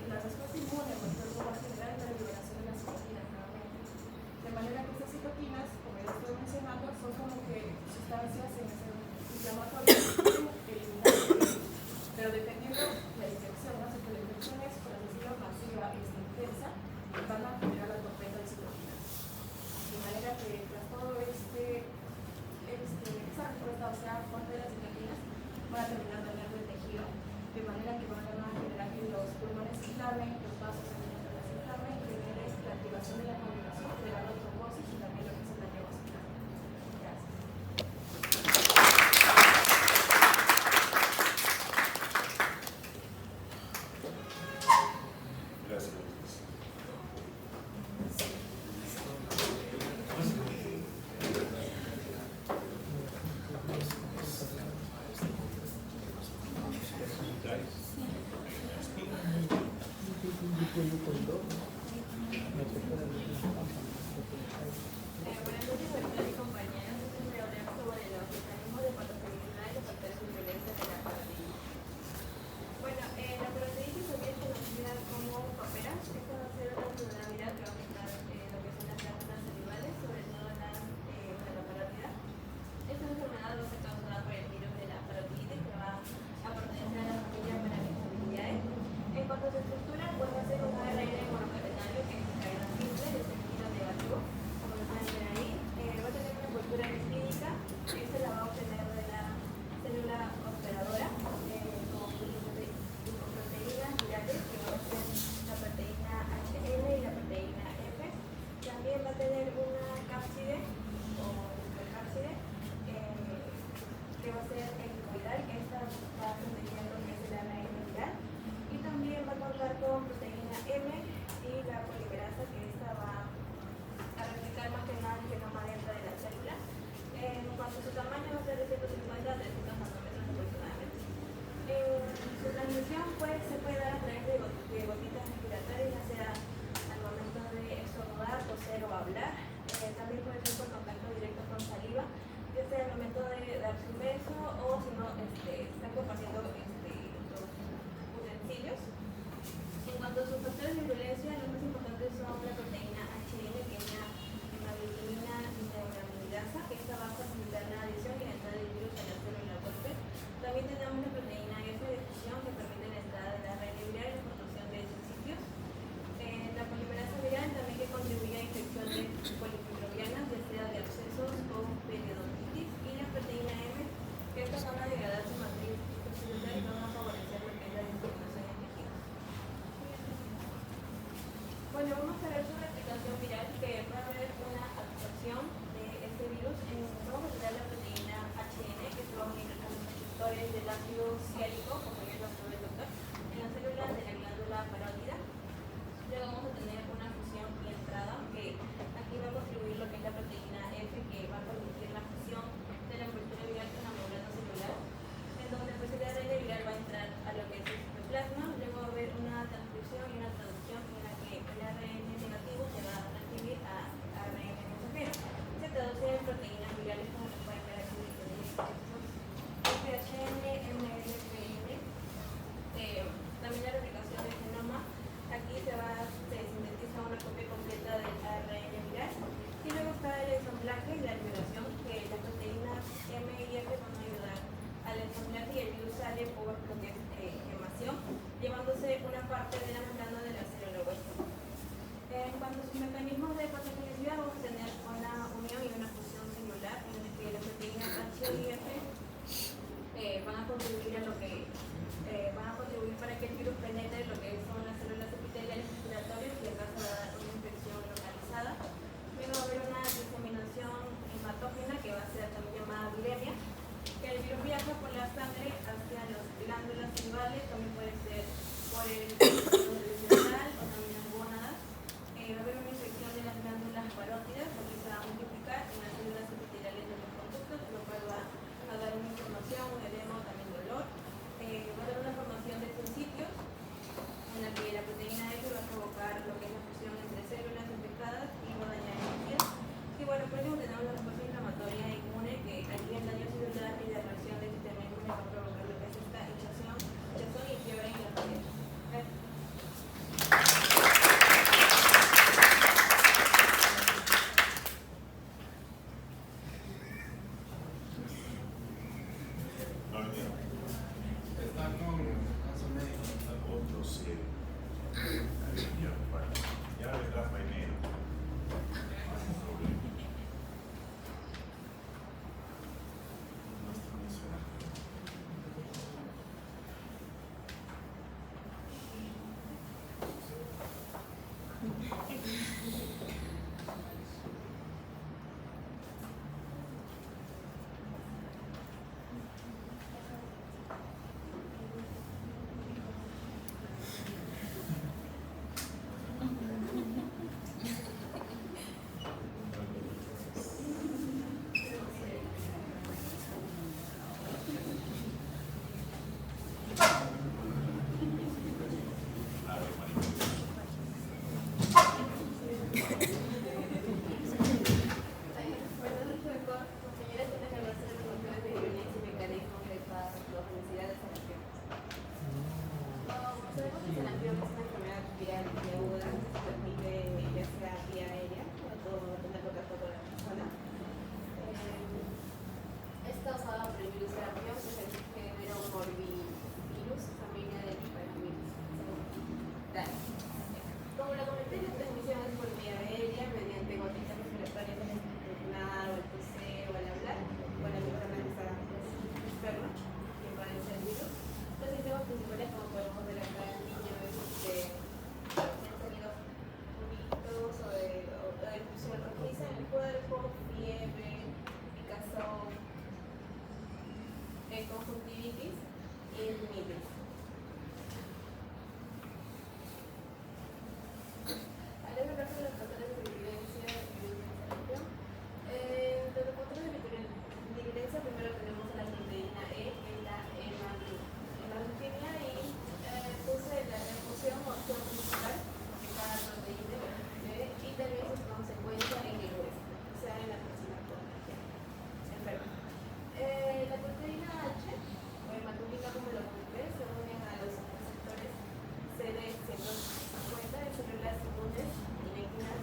la respuesta inmune del cuerpo va a generar la liberación de las citoquinas nuevamente. De manera que estas citoquinas, como ya estoy mencionando, son como que sustancias inflamatorias eliminadas. Pero dependiendo de la infección, ¿no? Si la infección es, por así decirlo, masiva y intensa, van a generar la tormenta de citoquinas. De manera que tras todo esa respuesta, o sea, fuerte de las citoquinas, van a terminar dañando el tejido, de manera que van a generar que los pulmones se inflamen, los vasos sanguíneos se inflamen, y genere la activación de la coagulación, generando trombosis y también lo que es el daño vascular. Gracias. Gracias. Buenas noches, doctor y compañeros. Hoy voy a hablar sobre los mecanismos de patogenicidad y los factores de violencia de la parotida. Bueno, la parotida también es conocida como papera. Esta va a ser una enfermedad viral que va a afectar lo que son las glándulas salivales, sobre todo de la parótida. Esta enfermedad va a ser causada por el virus de la parotiditis, que va a pertenecer a la familia Paramyxoviridae. En cuanto a su estructura, pues va a ser un ARN monocatenario que es de cadena simple, de sentido negativo. Como lo pueden ver ahí, va a tener una envoltura lipídica, que se la va a obtener de la célula hospedadora, con proteínas virales, que va a ser la proteína HN y la proteína F. También va a tener una cápside o microcápside, que va a ser helicoidal, que esta va a contener lo que es el ARN viral. Y también va a contar con proteína M y la polimerasa, que esta va a replicar más que nada el genoma dentro de la célula. En cuanto a su tamaño, va a ser de 150 a 300 nanómetros aproximadamente. Su transmisión se puede dar a través de gotitas respiratorias, ya sea al momento de estornudar, toser o hablar. También puede ser por contacto directo con saliva, ya sea al momento de darse un beso o si no están compartiendo los utensilios. En cuanto a sus factores de violencia, los más importantes son la proteína HN, que es la hemoglobina intragraminidasa, que esta va a facilitar la adhesión y la entrada del virus a la célula huésped. También tenemos la proteína F de fusión, que permite la entrada de la ARN viral y la construcción de esos sitios. La polimerasa viral también, que contribuye a infecciones polimicrobianas, ya sea de abscesos o periodontitis. Y la proteína M, que estas van a degradar su matriz celular y van a favorecer lo que es la distribución en tejidos. Bueno, vamos a ver su replicación viral, que va a haber una absorción de este virus. Vamos a tener la proteína HN, que se va a unir a los receptores del ácido ciálico, como ya lo habló el doctor, en las células de la glándula parótida. Luego vamos a tener una fusión y entrada, que aquí va a contribuir lo que es la proteína F, que va a permitir la fusión de la envoltura viral con la membrana celular, en donde pues el ARN viral va a entrar a lo que es el citoplasma. Luego va a haber una transcripción y una traducción en la que el ARN negativo se va a transcribir a ARN mensajero. Se traduce en proteínas virales, como lo pueden ver aquí disponibles. FHN, MLPN, también la replicación del genoma. Aquí se sintetiza una copia completa del ARN viral. Y luego está el ensamblaje y la liberación, que las proteínas M y F van a ayudar al ensamblaje y el virus sale por lo que es gemación, llevándose una parte de la membrana de la célula huésped. En cuanto a sus mecanismos de patogenicidad, vamos a tener una unión y una fusión celular, en la que las proteínas H y F van a contribuir para que el virus penetre lo que son las células epiteliales respiratorias y acá se va a dar una infección localizada. Luego va a haber una diseminación hematógena, que va a ser también llamada viremia, que el virus viaja por la sangre hacia las glándulas salivales, también puede ser por el ¿No vendieron? Están con caso médico. Otro se ya, bueno, ya vendrá primero. No hay problema. No está mencionando. Como la comenté, la transmisión es por vía aérea mediante gotitas respiratorias al estornudar o al toser o al hablar, o la persona que está enferma, que padece el virus. Los síntomas principales, como podemos ver acá, el niño es han salido puritos o de erupción rojiza en el cuerpo, fiebre, picazón, conjuntivitis y rinitis. Primero tenemos la proteína E, que es la hemaglutinin, y puse la función o acción principal de cada proteína y también su consecuencia en el hueso, o sea, en la persona enferma. La proteína H, o hematulina como lo comenté, se unen a los receptores CD150 de células inmunes y máquinas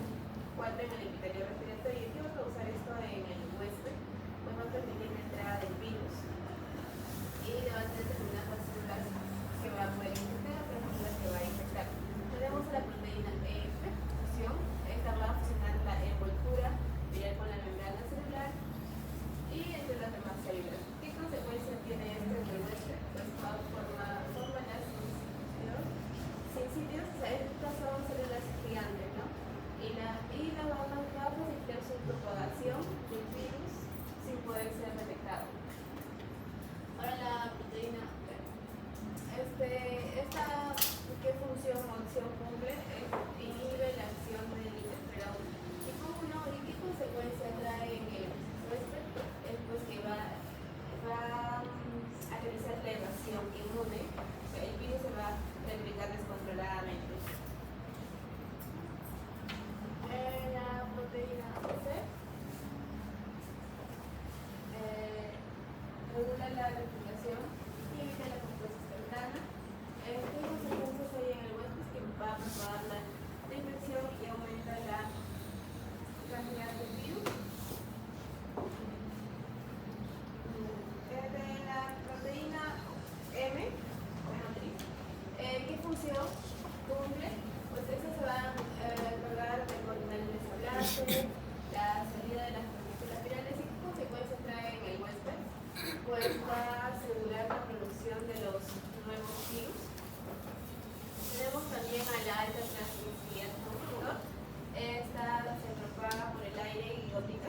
4 en el epitelio respiratorio. ¿Y qué va a causar esto en el huésped? Pues va a permitir la entrada del virus y le va a tener determinadas células que va a poder infectar, otras células que va a infectar. Tenemos la proteína EF, fusión. Esta va a fusionar la envoltura viral con la membrana celular y entre las demás células. ¿Qué consecuencias tiene esto en el huésped? Pues va a formar las sincitios, o sea, estas son células gigantes, ¿no? Y la va a facilitar su propagación del virus sin poder ser detectado. Ahora la proteína esta ¿qué función o acción cumple? Inhibe la acción del interferón. ¿Y cómo no? ¿Y qué consecuencia trae en el huésped? Es pues que va a realizar la evasión inmune, o sea, el virus se va a replicar descontroladamente. La proteína C regula la replicación y evita la composición externa. ¿Qué consecuencias hay en el huésped? Que va a propagar la infección y aumenta la cantidad de virus. De la proteína M, ¿qué función cumple? Pues esa se va a encargar de coordinar el desablase, la salida de las partículas virales. ¿Y qué consecuencias trae en el huésped? Pues va a asegurar la producción de los nuevos virus. Tenemos también a la alta transmisibilidad con calor. Esta se propaga por el aire y gotitas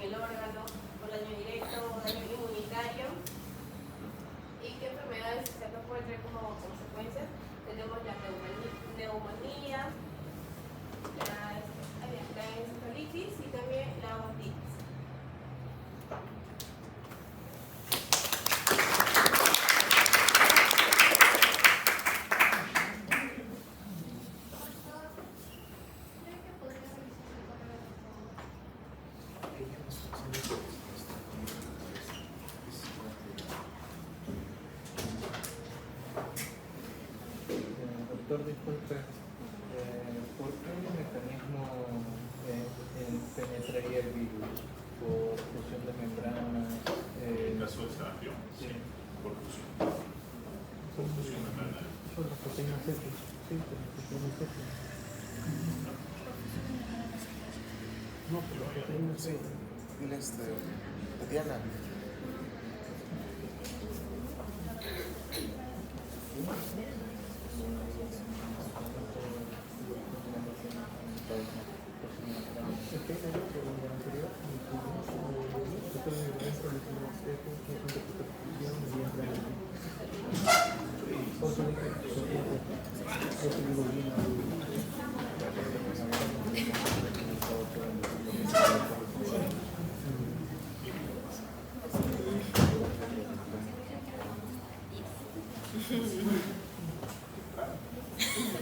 el órgano, por daño directo o daño inmunitario. ¿Y qué enfermedades se pueden tener como consecuencias? Tenemos la neumonía, la encefalitis y también la otitis. Doctor, disculpe, ¿por qué mecanismo penetraría el virus? ¿Por fusión de membranas? En caso de sarampión, Sí. por fusión. Por fusión membranaria. Por las proteínas F. Sí, por las proteínas F. No, por las proteínas Sí, F. dile Tatiana.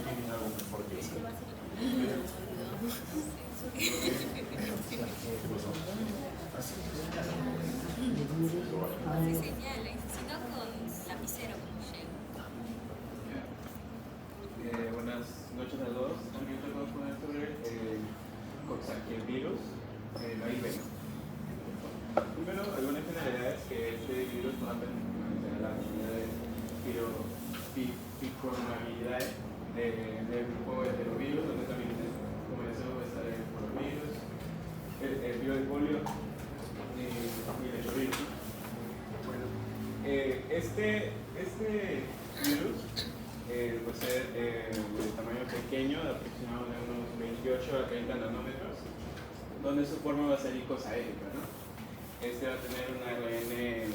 ¿Tienen algo mejor que eso? Sí, señales, sino con lapicero como Buenas noches a todos. También te puedo poner sobre el coxsackievirus, el HIV. Primero, algunas generalidades que este virus va a tener la actividad de picornabilidad del grupo heterovirus, donde también como eso va a estar el porovirus, el virus del polio y el heterovirus. Bueno, este virus va a ser de tamaño pequeño, de aproximadamente unos 28 a 30 nanómetros, donde su forma va a ser icosaédrica, ¿no? Este va a tener un ARN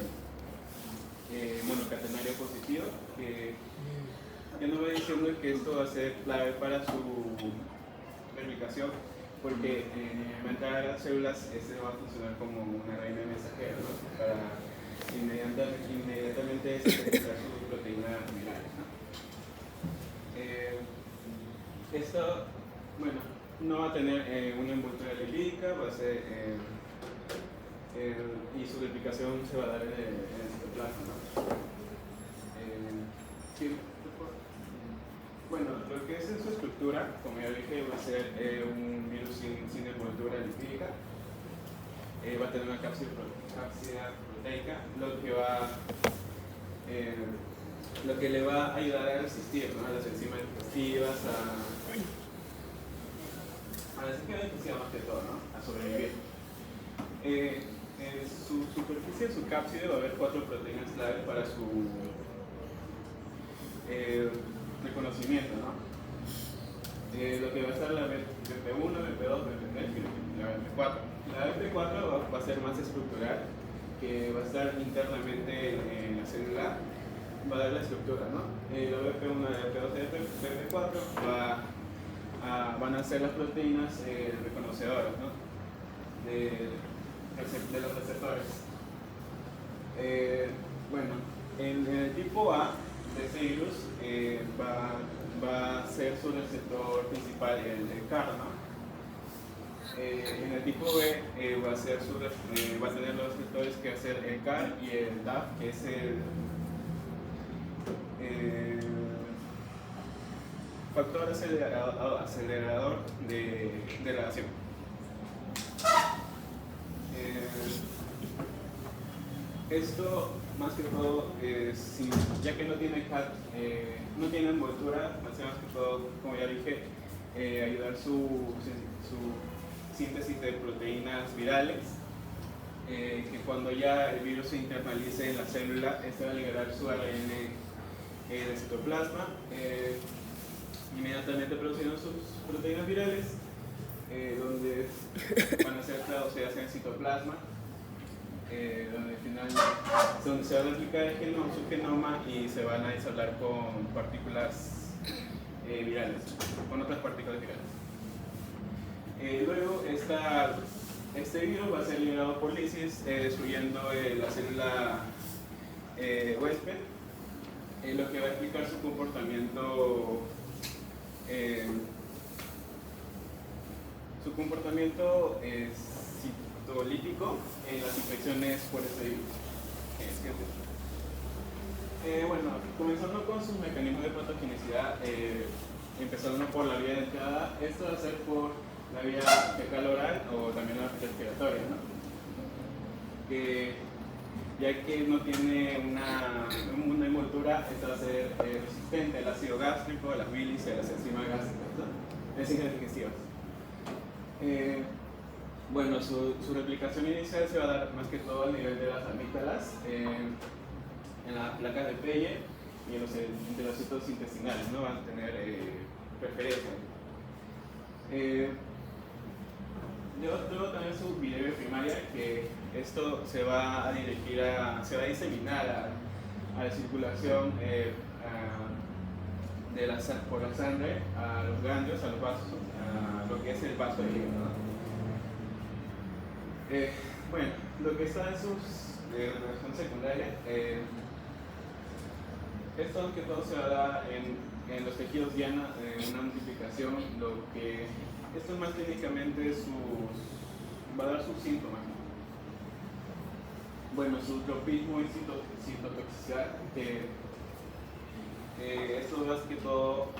monocatenario positivo, que ya no voy diciendo que esto va a ser clave para su replicación, porque al entrar a las células este va a funcionar como un ARN mensajero, ¿no? Para inmediatamente sintetizar su proteína viral, ¿no? Esto, bueno, no va a tener una envoltura lipídica, va a ser y su replicación se va a dar en el citoplasma, ¿no? Sí, bueno, lo que es en su estructura, como ya dije, va a ser un virus sin envoltura lipídica, va a tener una cápsida proteica, lo que le va a ayudar a resistir, ¿no? A las enzimas digestivas, a las enzimas digestivas más que todo, ¿no? A sobrevivir. En su superficie, en su cápside, va a haber 4 proteínas claves para su reconocimiento, ¿no? Lo que va a estar la BP1, BP2, BP3 y la BP4. La BP4 va a ser más estructural, que va a estar internamente en la célula, va a dar la estructura, ¿no? La BP1, la BP2 y la BP4 van a ser las proteínas reconocedoras, ¿no? De los receptores. Bueno, en el tipo A de este virus va a ser su receptor principal el CAR, ¿no? En el tipo B va a tener los receptores que va a ser el CAR y el DAF, que es el factor acelerador de la acción. Esto, más que todo, ya que no tiene no tiene envoltura, más que todo, como ya dije, ayudar su síntesis de proteínas virales, que cuando ya el virus se internalice en la célula, este va a liberar su ARN del citoplasma, inmediatamente produciendo sus proteínas virales, donde van a ser se hace en citoplasma, donde al final se va a replicar su genoma y se van a aislar con partículas virales, con otras partículas virales. Luego este virus va a ser liberado por lisis, destruyendo la célula huésped, lo que va a explicar su comportamiento citolítico en las infecciones por este virus. Bueno, comenzando con sus mecanismos de patogenicidad, empezando por la vía de entrada, esto va a ser por la vía fecal oral o también la respiratoria, ¿no? Ya que no tiene una envoltura, esta va a ser resistente al ácido gástrico, a las bilis y a las enzimas gástricas, ¿no? Enzimas digestivas. Bueno, su replicación inicial se va a dar más que todo a nivel de las amígdalas, en las placas de Peye y en los enterocitos intestinales, ¿no? Van a tener preferencia. Luego también su bilirrubina primaria, que esto se va a dirigir se va a diseminar a la circulación por la sangre, a los ganglios, a los vasos, a lo que es el vaso de hígado, ¿no? Bueno, lo que está en sus reacción secundaria, esto que todo se va a dar en los tejidos diana, una multiplicación, esto más clínicamente va a dar sus síntomas, ¿no? Bueno, su tropismo y citotoxicidad, esto más que todo,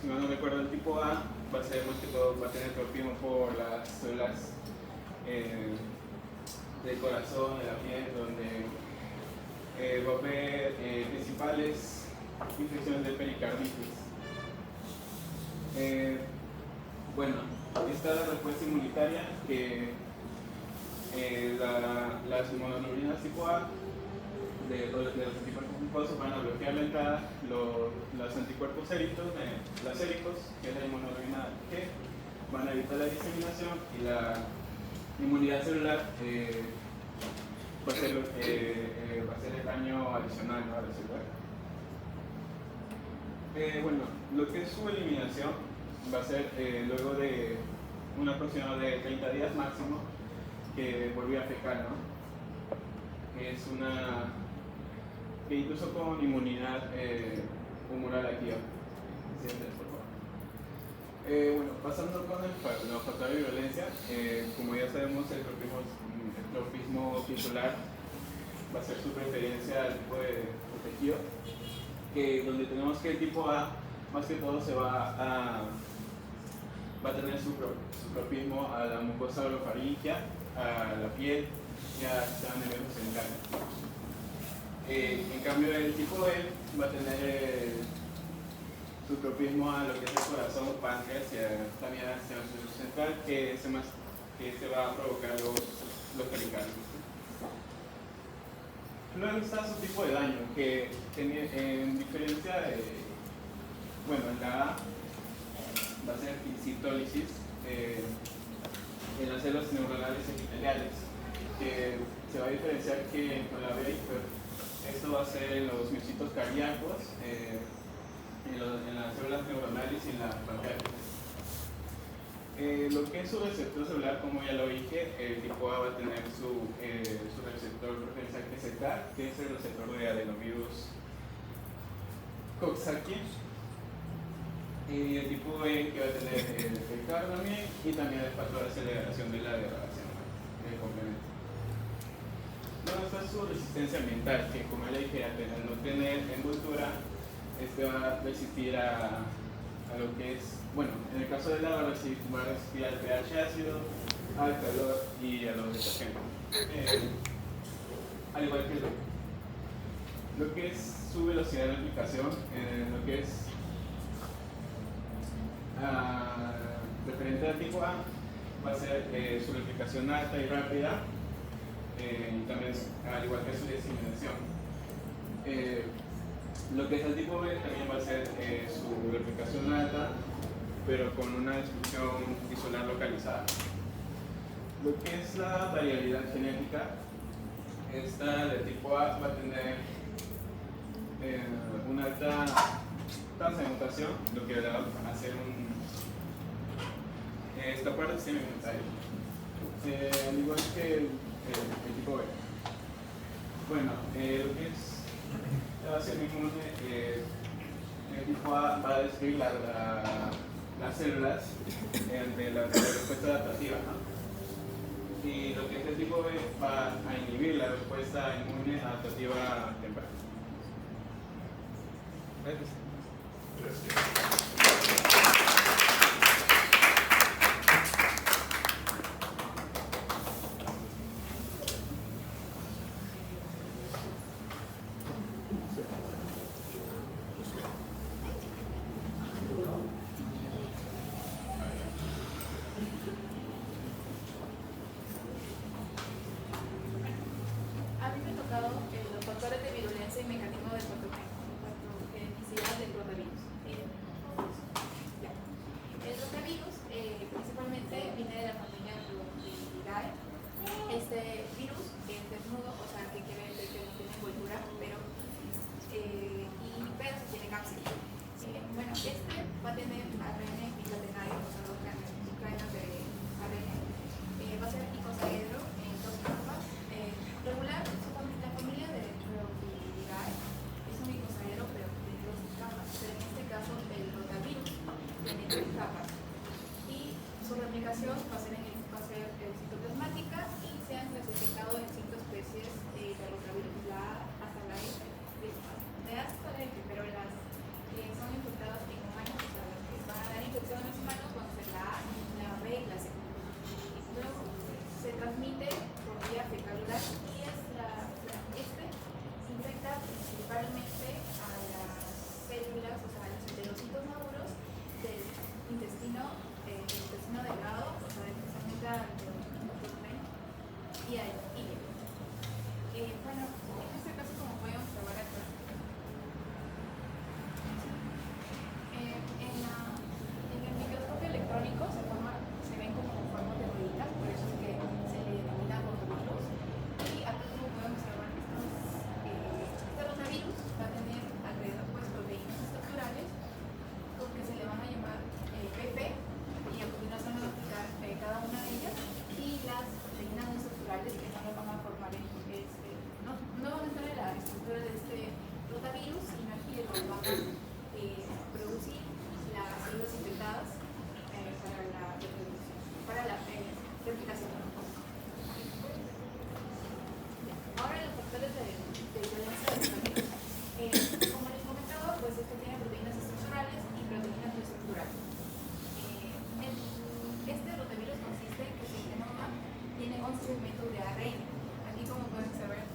si mal no recuerdo, el tipo A va a ser más que todo, va a tener tropismo por las células del corazón, de la piel, donde va a haber principales infecciones de pericarditis. Bueno, está la respuesta inmunitaria, que las monoglobulinas tipo A de los anticuerpos mucosos van a bloquear la entrada, los anticuerpos séricos, que es la inmunoglobulina G, van a evitar la diseminación, y la inmunidad celular va a ser el daño adicional, ¿no?, a la celular. Bueno, lo que es su eliminación va a ser luego de un aproximado de 30 días máximo, que volvió a fecal, ¿no? Es que incluso con inmunidad humoral activa. ¿Sientes, por favor? Bueno, pasando con los factores de violencia, como ya sabemos, el tropismo tisular va a ser su preferencia al tipo de tejido, donde tenemos que el tipo A, más que todo, va a tener su tropismo a la mucosa orofaringia, a la piel y al sistema nervioso central. En cambio, el tipo B va a tener su tropismo a lo que es el corazón, páncreas y también al sistema nervioso central, que se va a provocar los pericardios. Luego está su tipo de daño, que en diferencia de, bueno, la A va a ser citólisis en las células neuronales epiteliales, que se va a diferenciar que con la B, esto va a ser en los miocitos cardíacos, en las células neuronales y en las pancreáticas. Lo que es su receptor celular, como ya lo dije, el tipo A va a tener su receptor preferencial, que es el CAR, que es el receptor de adenovirus Coxsackie. Y el tipo E, que va a tener el CAR también, y también el factor de aceleración de la degradación, el complemento. Luego está su resistencia ambiental, que como ya dije, al no tener envoltura, este va a resistir a lo que es, bueno, en el caso del agua va a resistir al pH ácido, al calor y a los detergentes. Al igual que lo que es su velocidad de aplicación, lo que es referente al tipo A, va a ser su replicación alta y rápida, y también al igual que su diseminación. Lo que es el tipo B también va a ser su replicación alta, pero con una destrucción tisular localizada. lo que es la variabilidad genética, esta de tipo A va a tener una alta tasa de mutación, lo que le va a hacer esta parte semi-mutaria, al igual que el tipo B. Bueno, lo que es la base inmune, el tipo A va a describir las células de la respuesta adaptativa, ¿no? Y lo que es el tipo B va a inhibir la respuesta inmune adaptativa temprana. Gracias. A mí me ha tocado los factores de virulencia y mecanismo de patogenicidad del rotavirus. El rotavirus principalmente viene de la familia Rotaviridae. Este virus es desnudo, o sea que quiere decir que no tiene envoltura, pero tiene cápsida. Bueno, este va a tener ARN bicatenario, o sea, dos cadenas de ARN. Va a ser icosaedro en dos capas. Regular, la familia de Rotaviridae es un icosaedro, pero tiene dos capas. Pero en este caso, el rotavirus tiene tres capas. Y su replicación va a ser citoplasmática y se han clasificado en 5 especies de rotavirus, la A hasta la F, de A hasta la F, pero las que son infectadas en humanos, o sea, las que van a dar infección en los humanos, van a ser la A, la B y la C. Luego se transmite por vía fecal-oral y este infecta principalmente a las células, o sea, a los enterocitos maduros del intestino delgado, o sea, especialmente al abdomen y al hígado. Bueno, en este caso, como pueden observar acá, en el microscopio electrónico se ven como formas de rueditas, por eso es que se le denomina rotavirus. Y acá, como pueden observar, este rotavirus va a tener alrededor proteínas estructurales con que se le van a llamar PP, y a continuación vamos a explicar cada una de ellas, y las proteínas no estructurales que no van a formar no van a estar en la estructura de este rotavirus, sino que lo van a producir las células infectadas para la reproducción, para la replicación. Ahora los factores de violencia del rotavirus. Como les comentaba, pues esto tiene proteínas estructurales y proteínas no estructurales. Este rotavirus consiste en que su genoma tiene 11 segmentos de ARN. Aquí, como pueden observar,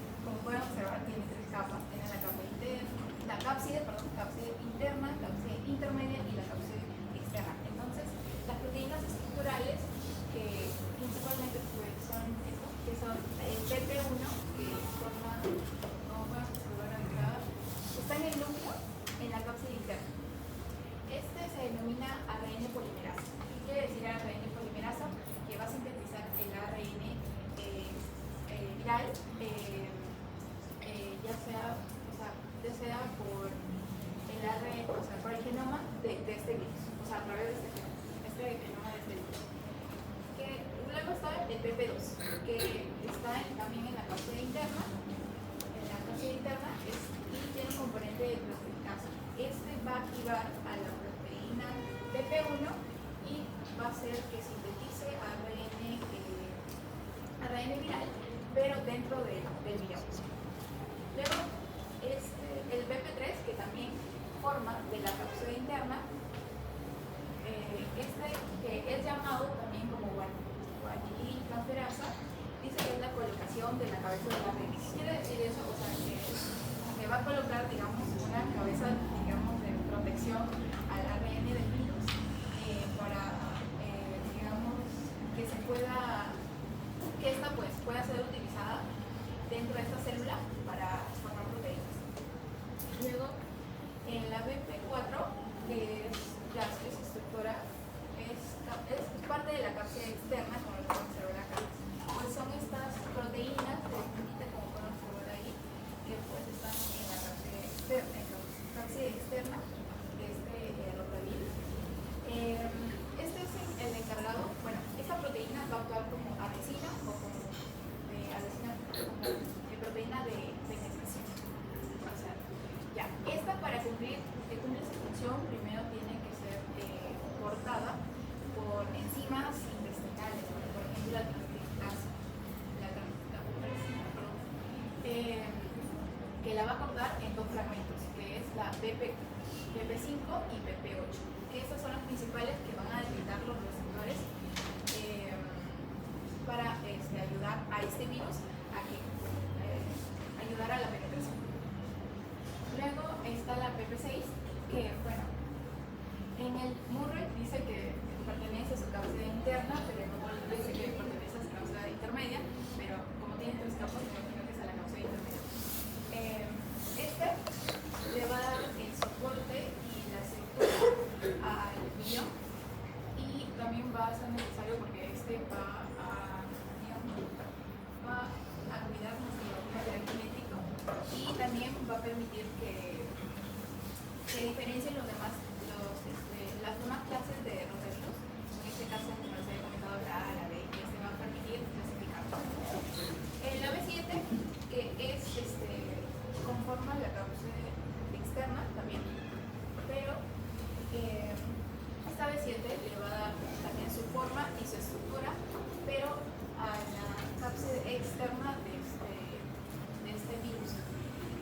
tiene 3 capas. Tiene la capa interna, cápside interna, cápside intermedia y la cápside externa. Entonces, las proteínas estructurales, que principalmente pues, son el PP1, que forma, como pueden observar acá, está en el núcleo, en la cápside interna. Este se denomina ARN polimerasa. ¿Qué quiere decir ARN polimerasa? Que va a sintetizar el ARN viral, ya sea por el ARN, o sea, por el genoma de este virus, o sea, a través de este genoma de este virus. Luego está el PP2, que está también en la cápside interna. En la cápside interna y tiene un componente de proteicasa. Este va a activar a la proteína PP1 y va a hacer que sintetice ARN viral, pero dentro del virus. Luego, el BP3, que también forma de la cápside interna, que es llamado también como guanidinotransferasa, dice que es la colocación de la cabeza de la ARN. ¿Qué quiere decir eso? O sea, que va a colocar, digamos, una cabeza, digamos, de protección al ARN del virus para, digamos, que esta pues pueda ser utilizada dentro de esta célula para formar proteínas. Luego, en la BP4, que es estructura, es parte de la cápside externa, como lo podemos observar acá. actuar como adhesina o como proteína de penetración. O sea, ya, esta para cumplir su función primero tiene que ser cortada por enzimas intestinales, por ejemplo la transcriptasa, que la va a cortar en dos fragmentos, que es la PP5 y PP8. Estas son las principales que van a debilitar los receptores para ayudar a este virus a que ayudar a la penetración. Luego está la PP6, que bueno, en el Murray dice que pertenece a su capacidad interna, pero en el dice que pertenece a su capacidad intermedia, pero como tiene tres capas, me imagino que es a la capacidad intermedia. Este le va a dar el soporte y la estructura al riñón, y también va a ser necesario porque este va a cuidar nuestro material genético, y también va a permitir que diferencien las demás clases de rotavirus. En este caso, como les había comentado, la A, la B, y este va a permitir clasificarlos. La B7, que es conforma la cápsula externa también, pero esta B7 le va a dar también su forma y su estructura, pero a la cápsula externa de este virus.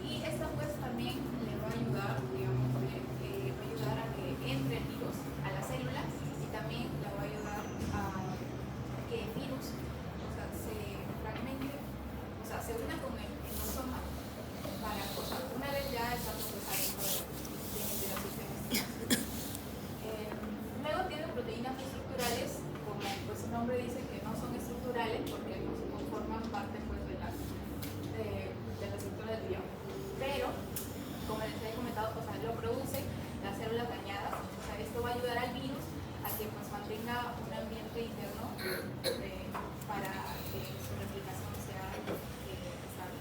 Y esta pues también le va a ayudar, digamos, va a ayudar a que entre el virus a las células, y también la va a ayudar a que el virus, se fragmente, se una con el endosoma para, una vez ya estamos adentro del sistema. Luego tiene proteínas estructurales, como pues su nombre dice que no son estructurales porque no forman parte pues de la estructura del riñón, pero como les he comentado, lo producen las células dañadas. Esto va a ayudar al virus a que pues mantenga un ambiente interno para que su replicación sea estable,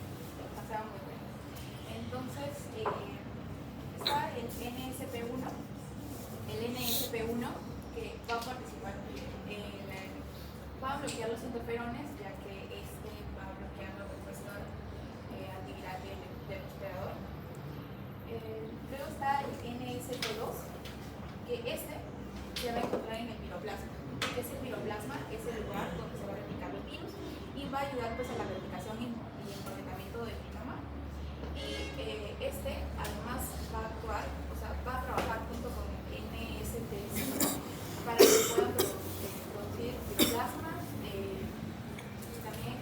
sea muy buena. Entonces está el NSP1, que va a participar va a bloquear los interferones, ya que este va a bloquear la respuesta antiviral del hospedador. Luego está el NSP2, que se va a encontrar en el piroplasma. ¿Qué es el piroplasma? Es el lugar donde se va a replicar el virus, y va a ayudar pues a la replicación y empaquetamiento del genoma. Y además va a actuar, va a trabajar junto con el NSP5 para que puedan producir piroplasma, y también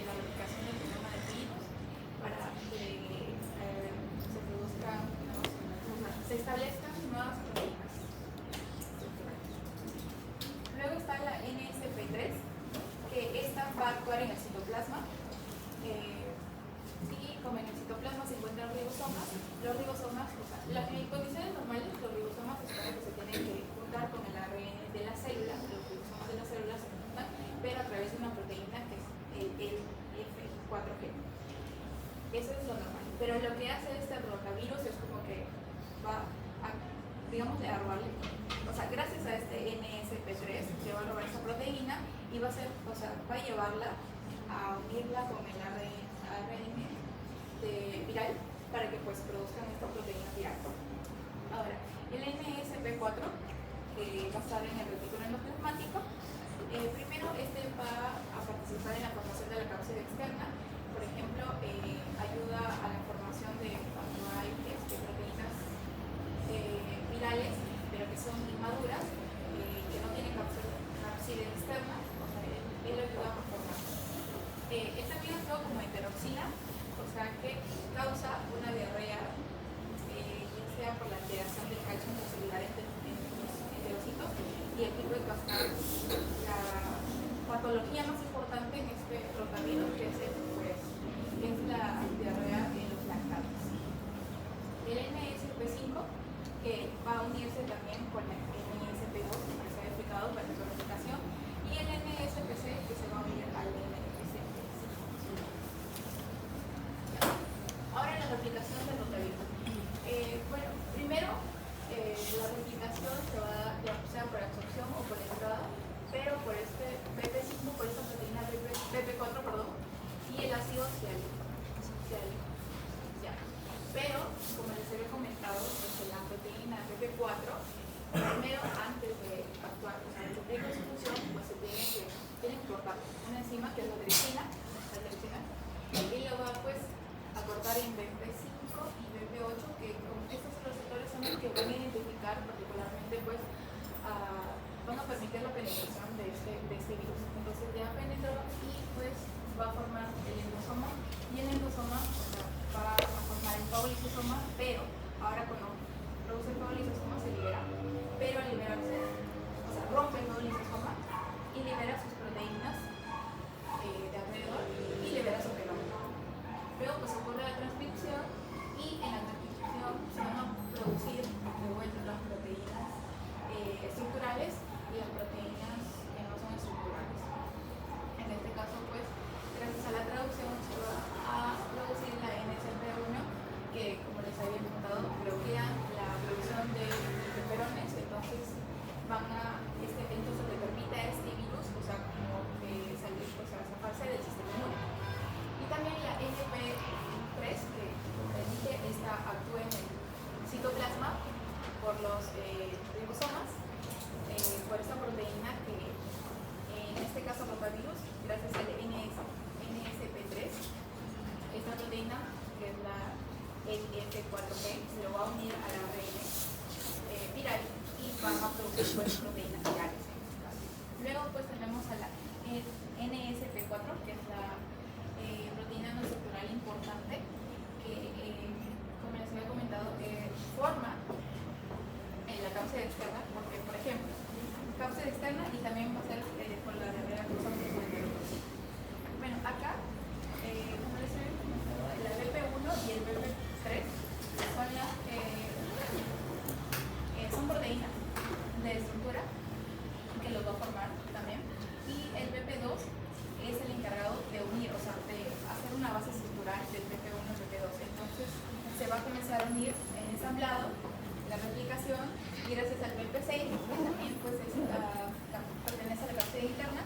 la replicación del genoma del virus, para que se produzcan, se establezcan nuevas proteínas estructurales. Luego está la NSP3, que esta va a actuar en el citoplasma, y como en el citoplasma se encuentran ribosomas, en condiciones normales los ribosomas se supone que se tienen que juntar con el ARN de la célula, los ribosomas de la célula se juntan, pero a través de una proteína que es el F4G. Eso es lo normal. Pero lo que hace este rotavirus es como que va a, digamos, a robarle, gracias a este NSP3, que va a robar esa proteína y va a llevarla a unirla con el ARN viral para que pues produzcan esta proteína viral. Ahora, el NSP4, que va a estar en el retículo endoplasmático, primero va a participar en la formación de la cápsula externa. Por ejemplo, ayuda a la formación de cuando hay proteínas virales, pero que son inmaduras, que no tienen cápsula externa, él ayuda a formar. Él también actúa como heteroxina, que causa una diarrea, ya sea por la alteración del calcio intracelular en los enterocitos, y aquí puede causar la patología más importante en este rotavirus, que es la diarrea en los lactantes. El NSP5, que va a unirse también con el NSP2, que se ha explicado para su replicación, y el NSPC, que se va a unir al NSP5. Ahora la replicación del rotavirus. Primero, la replicación se va a dar ya sea por absorción o por entrada, pero por este PP5 Ya. Pero, como les había comentado, pues la proteína PP4, primero antes de actuar, o sea, de cumplir con su función, pues se tiene que cortar una enzima que es la tripsina, y lo va pues a cortar en BP5 y BP8, que con estos receptores son los que van a identificar particularmente pues van a permitir la penetración de este virus. Entonces ya penetró y pues va a formar el endosoma, y el endosoma, o sea, va a formar el fagoliposoma, pero ahora cuando produce el fagoliposoma se libera, pero al liberarse, o sea, rompe el fagoliposoma y libera sus proteínas de alrededor y libera su pegado. Luego pues ocurre la transcripción, y en la transcripción se van a producir de vuelta las proteínas estructurales y las proteínas que no son estructurales. En este caso pues gracias a la traducción se va a producir la NSP1, que como les había comentado bloquea la producción de interferones, entonces entonces le permite a este virus, o sea, como que salir, o sea, zafarse del sistema inmune. Y también la NP3, que permite actúe en el citoplasma por los ribosomas, por esta proteína que en este caso rotavirus, gracias al NSP3, esta proteína que es la LF4P se lo va a unir a la ARN viral y van a producir pues, proteínas virales en este caso. Luego pues tenemos a la NSP4, que es la proteína no estructural importante, que como les había comentado forma en la cápsula externa, porque por ejemplo cápsula externa, y también va a ser por la diarrea cruzada. Bueno, acá como les había comentado, la BP1 y el BP3 son proteínas de estructura que los va a formar también, y el BP2 es el encargado de unir, o sea, de hacer una base estructural del BP1 y BP2. Entonces se va a comenzar a unir en ensamblado la replicación, y gracias al BP6, que también pues pertenece a la cápsula interna,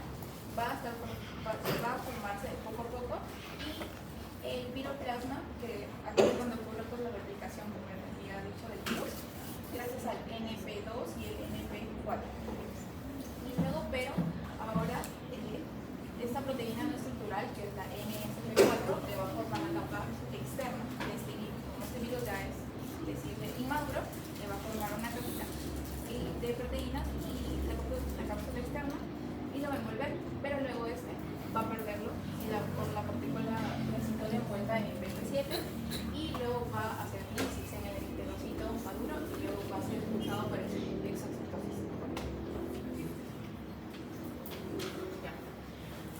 va a formarse poco a poco, y el piroplasma, que aquí es donde ocurre pues, la replicación, como les había dicho, del virus, gracias al NP2 y el NP4. Y luego, pero ahora esta proteína no estructural, que es la NSP4, le va a formar la capa externa de este virus. Como este virus ya es decirle inmaduro, le va a formar una capita de proteínas y la cápsula externa, y lo va a envolver, pero luego va a perderlo por la partícula transitoria envuelta en el BP7, y luego va a hacer lisis en el enterocito maduro, y luego va a ser expulsado por el exocitosis.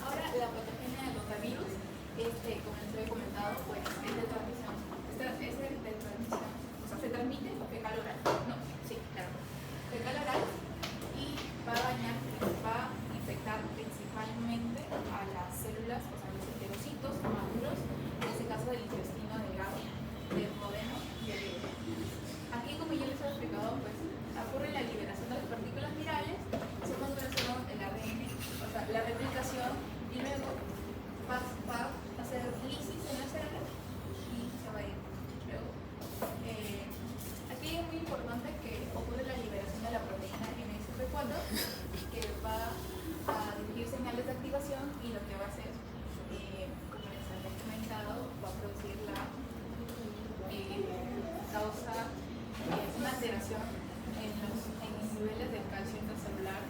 Ahora la patogenia del rotavirus, como les había comentado, pues es de transmisión. Es de transmisión, o sea, se transmite fecal oral. No, sí, claro. Fecal oral, y va a infectar principalmente a las células, o sea, los enterocitos maduros, en este caso del intestino delgado, del duodeno y del hígado. Aquí, como yo les he explicado, pues ocurre la liberación de las partículas virales, se convertirá el ARN, o sea, la replicación, y luego va a hacer lisis en la célula y se va a ir. Luego, aquí es muy importante que ocurre la liberación de la proteína NSP4, que va a dirigir señales de activación, y lo que va a hacer, como les había comentado, va a producir una alteración en los niveles del calcio intracelular,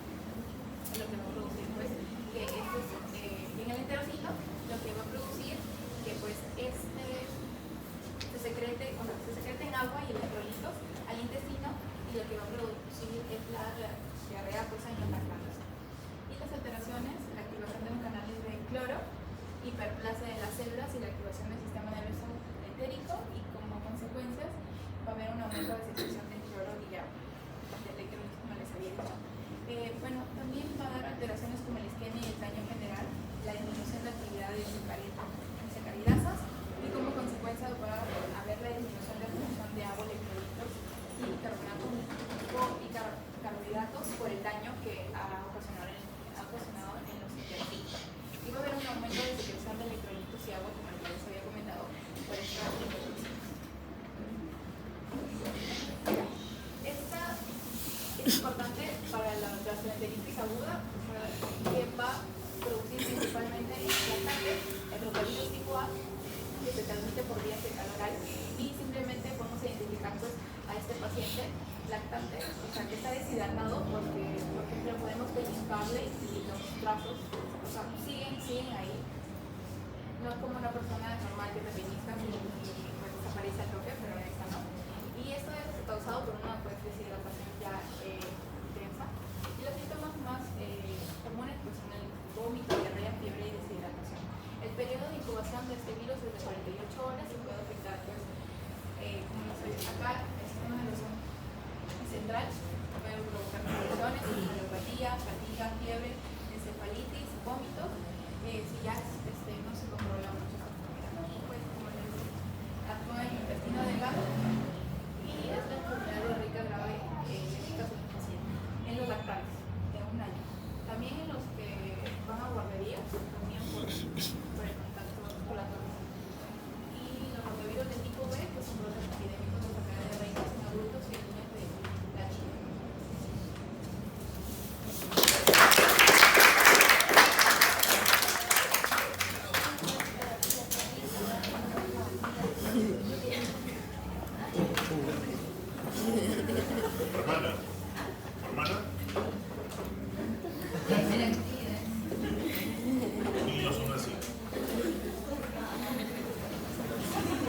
lo que va a producir pues que en el enterocito, lo que va a producir que pues se secrete en agua y electrolitos al intestino, y lo que va a producir es la diarrea pues en los lactantes. Y las alteraciones, la activación de los canales de cloro, hiperplasia de las células y la activación del sistema nervioso entérico, y como consecuencias va a haber un aumento de secreción de cloro y agua, de electrolitos, como les había dicho. Bueno, también va a dar alteraciones como el esquema transmite por vía fecal oral y simplemente podemos identificar pues a este paciente lactante, o sea que está deshidratado porque por ejemplo podemos pellizcarle y los trazos, o sea, siguen ahí. No es como una persona normal que te pellizca y pues desaparece al toque, pero esta no. Y esto es causado por una pues deshidratación ya intensa. Y los síntomas más comunes pues son el vómito, diarrea, fiebre y deshidratación. El periodo de incubación de este virus es de 48 horas y puede afectar pues, como nos ve acá, el sistema nervioso central, puede provocar convulsiones, encefalopatía, fatiga, fiebre, encefalitis, vómitos, si ya no se controla mucho la enfermedad. Pues como les decía, actúa en el intestino delgado y es la enfermedad diarreica grave en el caso del paciente. En los lactantes, de 1 año. También en los que van a guarderías, también por